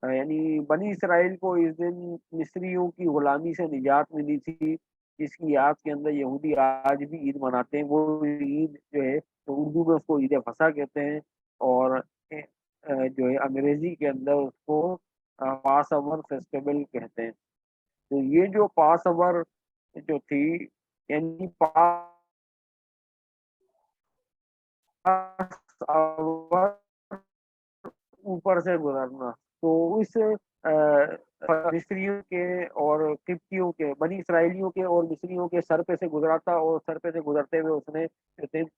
A: یعنی بنی اسرائیل کو اس دن مصریوں کی غلامی سے نجات ملی تھی، جس کی یاد کے اندر یہودی آج بھی عید مناتے ہیں۔ وہ عید جو ہے تو اردو میں اس کو عید فصح کہتے ہیں، اور جو ہے انگریزی کے اندر اس کو پاس اوور فیسٹیول کہتے ہیں۔ تو یہ جو پاس اوور جو تھی، یعنی پاس اوور اوپر سے گزرنا، تو اس مصریوں کے اور قبطیوں کے، بنی اسرائیلیوں کے اور مصریوں کے سر پہ سے گزرا تھا، اور سر پہ سے گزرتے ہوئے اس نے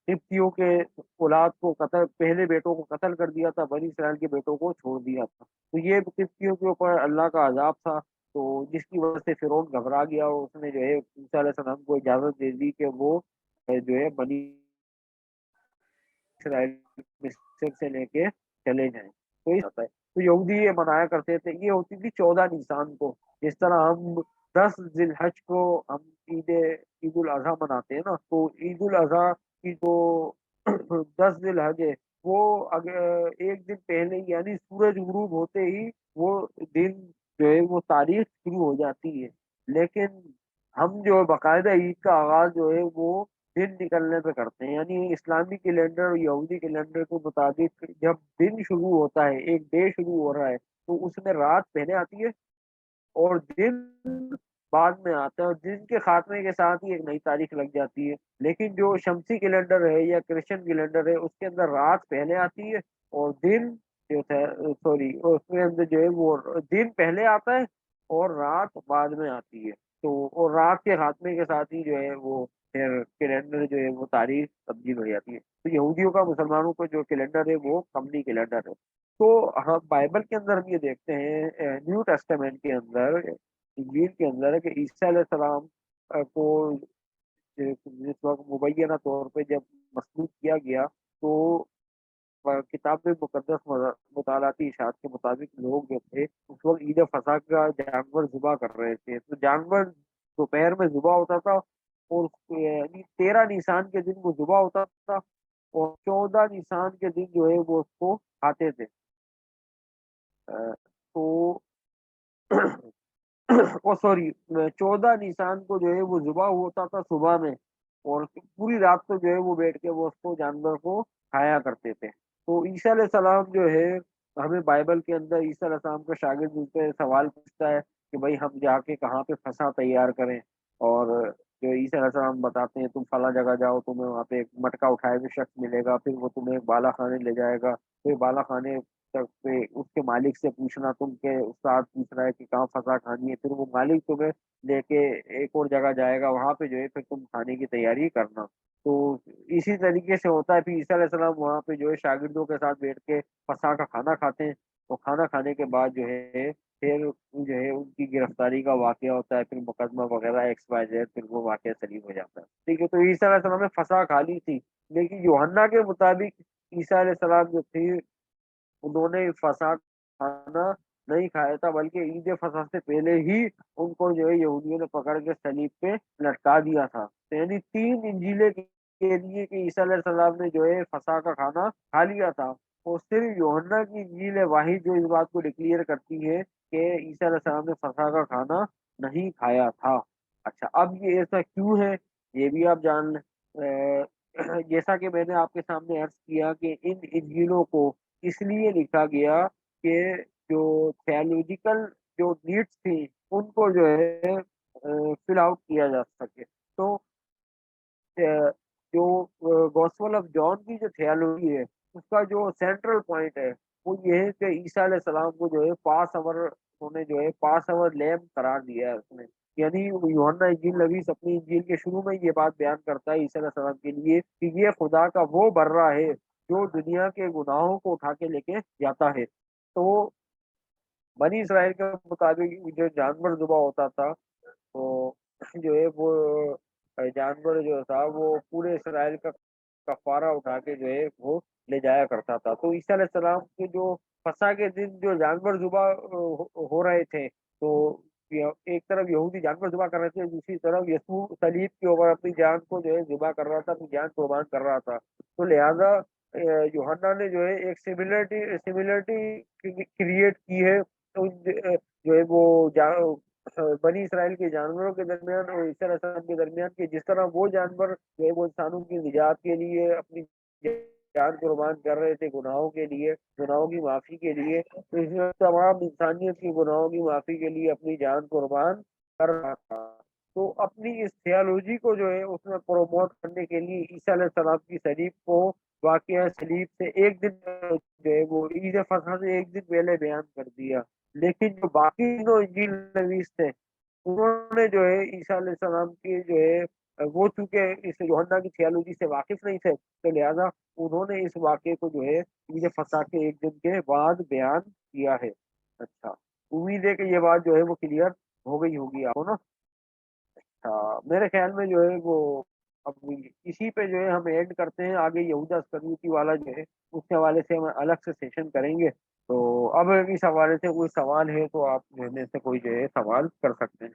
A: قبطیوں کے اولاد کو قتل، پہلے بیٹوں کو قتل کر دیا تھا، بنی اسرائیل کے بیٹوں کو چھوڑ دیا تھا۔ تو یہ قبطیوں کے اوپر اللہ کا عذاب تھا، تو جس کی وجہ سے فرعون گھبرا گیا، اور اس نے جو ہے موسیٰ علیہ السلام کو اجازت دے دی کہ وہ جو ہے بنی اسرائیل مصر سے لے کے چلے جائیں۔ تو یہ ہوتا ہے، تو یہودی یہ منایا کرتے تھے، یہ ہوتی تھی 14 نیسان کو۔ جس طرح ہم 10 ذی الحج کو ہم عید الاضحیٰ مناتے ہیں نا، تو عید الاضحیٰ کی جو 10 ذی الحج ہے، وہ اگر ایک دن پہلے یعنی سورج غروب ہوتے ہی وہ دن جو ہے وہ تاریخ شروع ہو جاتی ہے، لیکن ہم جو باقاعدہ عید کا آغاز جو ہے وہ دن نکلنے پہ کرتے ہیں، یعنی اسلامی کیلنڈر اور یہودی کیلنڈر کے مطابق جب دن شروع ہوتا ہے، ایک ڈے شروع ہو رہا ہے، تو اس میں رات پہلے آتی ہے اور دن بعد میں آتا ہے، اور دن کے خاتمے کے ساتھ ہی ایک نئی تاریخ لگ جاتی ہے۔ لیکن جو شمسی کیلنڈر ہے یا کرسچن کیلنڈر ہے، اس کے اندر رات پہلے آتی ہے اور دن جو تھا، سوری، اس کے اندر جو ہے وہ دن پہلے آتا ہے اور رات بعد میں آتی ہے۔ تو اور رات کے خاتمے کے ساتھ ہی جو ہے وہ پھر کیلنڈر جو ہے وہ تاریخ تبدیل ہو جاتی ہے۔ تو یہودیوں کا مسلمانوں کا جو کیلنڈر ہے وہ قمری کیلنڈر ہے۔ تو ہم بائبل کے اندر ہم یہ دیکھتے ہیں، نیو ٹیسٹامنٹ کے اندر، انجیل کے اندر، کہ عیسیٰ علیہ السلام کو جس وقت مبینہ طور پہ جب مسلوب کیا گیا، تو کتاب مقدس مطالعاتی اشاعت کے مطابق لوگ جو تھے اس وقت عید فصح کا جانور ذبح کر رہے تھے۔ تو جانور دوپہر میں ذبح ہوتا تھا، اور یعنی 13 نیسان کے دن وہ ذبح ہوتا تھا، اور 14 نیسان کے دن جو ہے وہ اس کو کھاتے تھے۔ تو او سوری 14 نیسان کو جو ہے وہ ذبح ہوتا تھا صبح میں، اور پوری رات کو جو ہے وہ بیٹھ کے وہ اس کو جانور کو کھایا کرتے تھے۔ تو عیسیٰ علیہ السلام جو ہے، ہمیں بائبل کے اندر عیسیٰ علیہ السلام کا شاگرد ان سے سوال پوچھتا ہے کہ بھائی ہم جا کے کہاں پہ فسح تیار کریں، اور جو عیسیٰ علیہ السلام بتاتے ہیں تم فلاں جگہ جاؤ، تمہیں وہاں پہ ایک مٹکا اٹھائے ہوئے شخص ملے گا، پھر وہ تمہیں ایک بالا خانے لے جائے گا، پھر بالا خانے تک پہ اس کے مالک سے پوچھنا تم کے استاد پوچھ رہا ہے کہ کہاں فضا کھانی ہے، پھر وہ مالک تمہیں لے کے ایک اور جگہ جائے گا، وہاں پہ جو ہے پھر تم کھانے کی تیاری کرنا۔ تو اسی طریقے سے ہوتا ہے، پھر عیسیٰ علیہ السلام وہاں پہ جو ہے شاگردوں کے ساتھ بیٹھ کے فسح کا کھانا کھاتے ہیں، اور کھانا کھانے کے بعد جو ہے پھر جو ہے ان کی گرفتاری کا واقعہ ہوتا ہے، پھر مقدمہ وغیرہ ایکس وائی زیڈ، پھر وہ واقعہ سلیم ہو جاتا ہے۔ ٹھیک ہے، تو عیسیٰ علیہ السلام نے فسح کھا لی تھی، لیکن یوحنا کے مطابق عیسیٰ علیہ السلام جو تھی انہوں نے فسح کھانا نہیں کھایا تھا، بلکہ عید فصح سے پہلے ہی ان کو جو ہے یہودیوں نے پکڑ کے صلیب پہ لٹکا دیا تھا۔ تو یعنی 3 انجیلیں کے لیے کہ عیسیٰ علیہ السلام نے جو ہے فسح کا کھانا کھا لیا تھا، اور صرف یوحنا کی انجیل واحد جو اس بات کو ڈکلیئر کرتی ہے کہ عیسیٰ علیہ السلام نے فسح کا کھانا نہیں کھایا تھا۔ اچھا، اب یہ ایسا کیوں ہے یہ بھی آپ جان لیں۔ جیسا کہ میں نے آپ کے سامنے عرض کیا کہ ان انجیلوں کو اس لیے لکھا گیا کہ جو تھیولوجیکل جو نیڈس تھی ان کو جو ہے فل آؤٹ کیا جا سکے۔ تو جو گوسپل آف جان کی جو تھیالوجی ہے اس کا جو سینٹرل پوائنٹ ہے وہ یہ ہے کہ عیسیٰ علیہ السلام کو جو ہے پاس اوور، انہوں نے جو ہے پاس اوور لیم قرار دیا ہے اس نے. یعنی یوحنا انجیل نویس اپنی انجیل کے شروع میں یہ بات بیان کرتا ہے عیسیٰ علیہ السلام کے لیے کہ یہ خدا کا وہ برہ ہے جو دنیا کے گناہوں کو اٹھا کے لے کے جاتا ہے. تو بنی اسرائیل کے مطابق جو جانور ذبح ہوتا تھا تو جو ہے وہ جانور جو تھا وہ پورے اسرائیل کا کفارہ اٹھا کے جو ہے وہ لے جایا کرتا تھا. تو عیسیٰ علیہ السلام کے جو فسح کے دن جو جانور ذبح ہو رہے تھے تو ایک طرف یہودی جانور ذبح کر رہے تھے، دوسری طرف یسوع صلیب کے اوپر اپنی جان کو جو ہے ذبح کر رہا تھا، اپنی جان قربان کر رہا تھا. تو لہذا یوحنا نے جو ہے ایک سملرٹی کریٹ کی ہے جو ہے وہ بنی اسرائیل کے جانوروں کے درمیان اور عیسیٰ علیہ السلام کے درمیان، کہ جس طرح وہ جانور جو ہے وہ انسانوں کی نجات کے لیے اپنی جان قربان کر رہے تھے گناہوں کے لیے، گناہوں کی معافی کے لیے، تو اس میں تمام انسانیت کی گناہوں کی معافی کے لیے اپنی جان قربان کر رہا تھا. تو اپنی اس تھیالوجی کو جو ہے اس میں پروموٹ کرنے کے لیے عیسیٰ علیہ السلام کی صلیب کو واقعہ صلیب سے ایک دن جو ہے وہ عید فصح سے ایک دن پہلے بیان کر دیا. لیکن جو باقی جو انجیل نویس تھے انہوں نے جو ہے عیسیٰ علیہ السلام کی جو ہے وہ چونکہ اس یوحنا کی تھیالوجی سے واقف نہیں تھے تو لہذا انہوں نے اس واقعے کو جو ہے عید فصح کے ایک دن کے بعد بیان کیا ہے. اچھا، امید ہے کہ یہ بات جو ہے وہ کلیئر ہو گئی ہوگی آپ کو نا. میرے خیال میں جو ہے وہ اب اسی پہ جو ہے ہم اینڈ کرتے ہیں. آگے یہودا اسکریوتی والا جو ہے اس کے حوالے سے ہم الگ سے سیشن کریں گے. تو اب اس حوالے سے کوئی سوال ہے تو آپ جو ہے میں سے کوئی جو ہے سوال کر سکتے ہیں.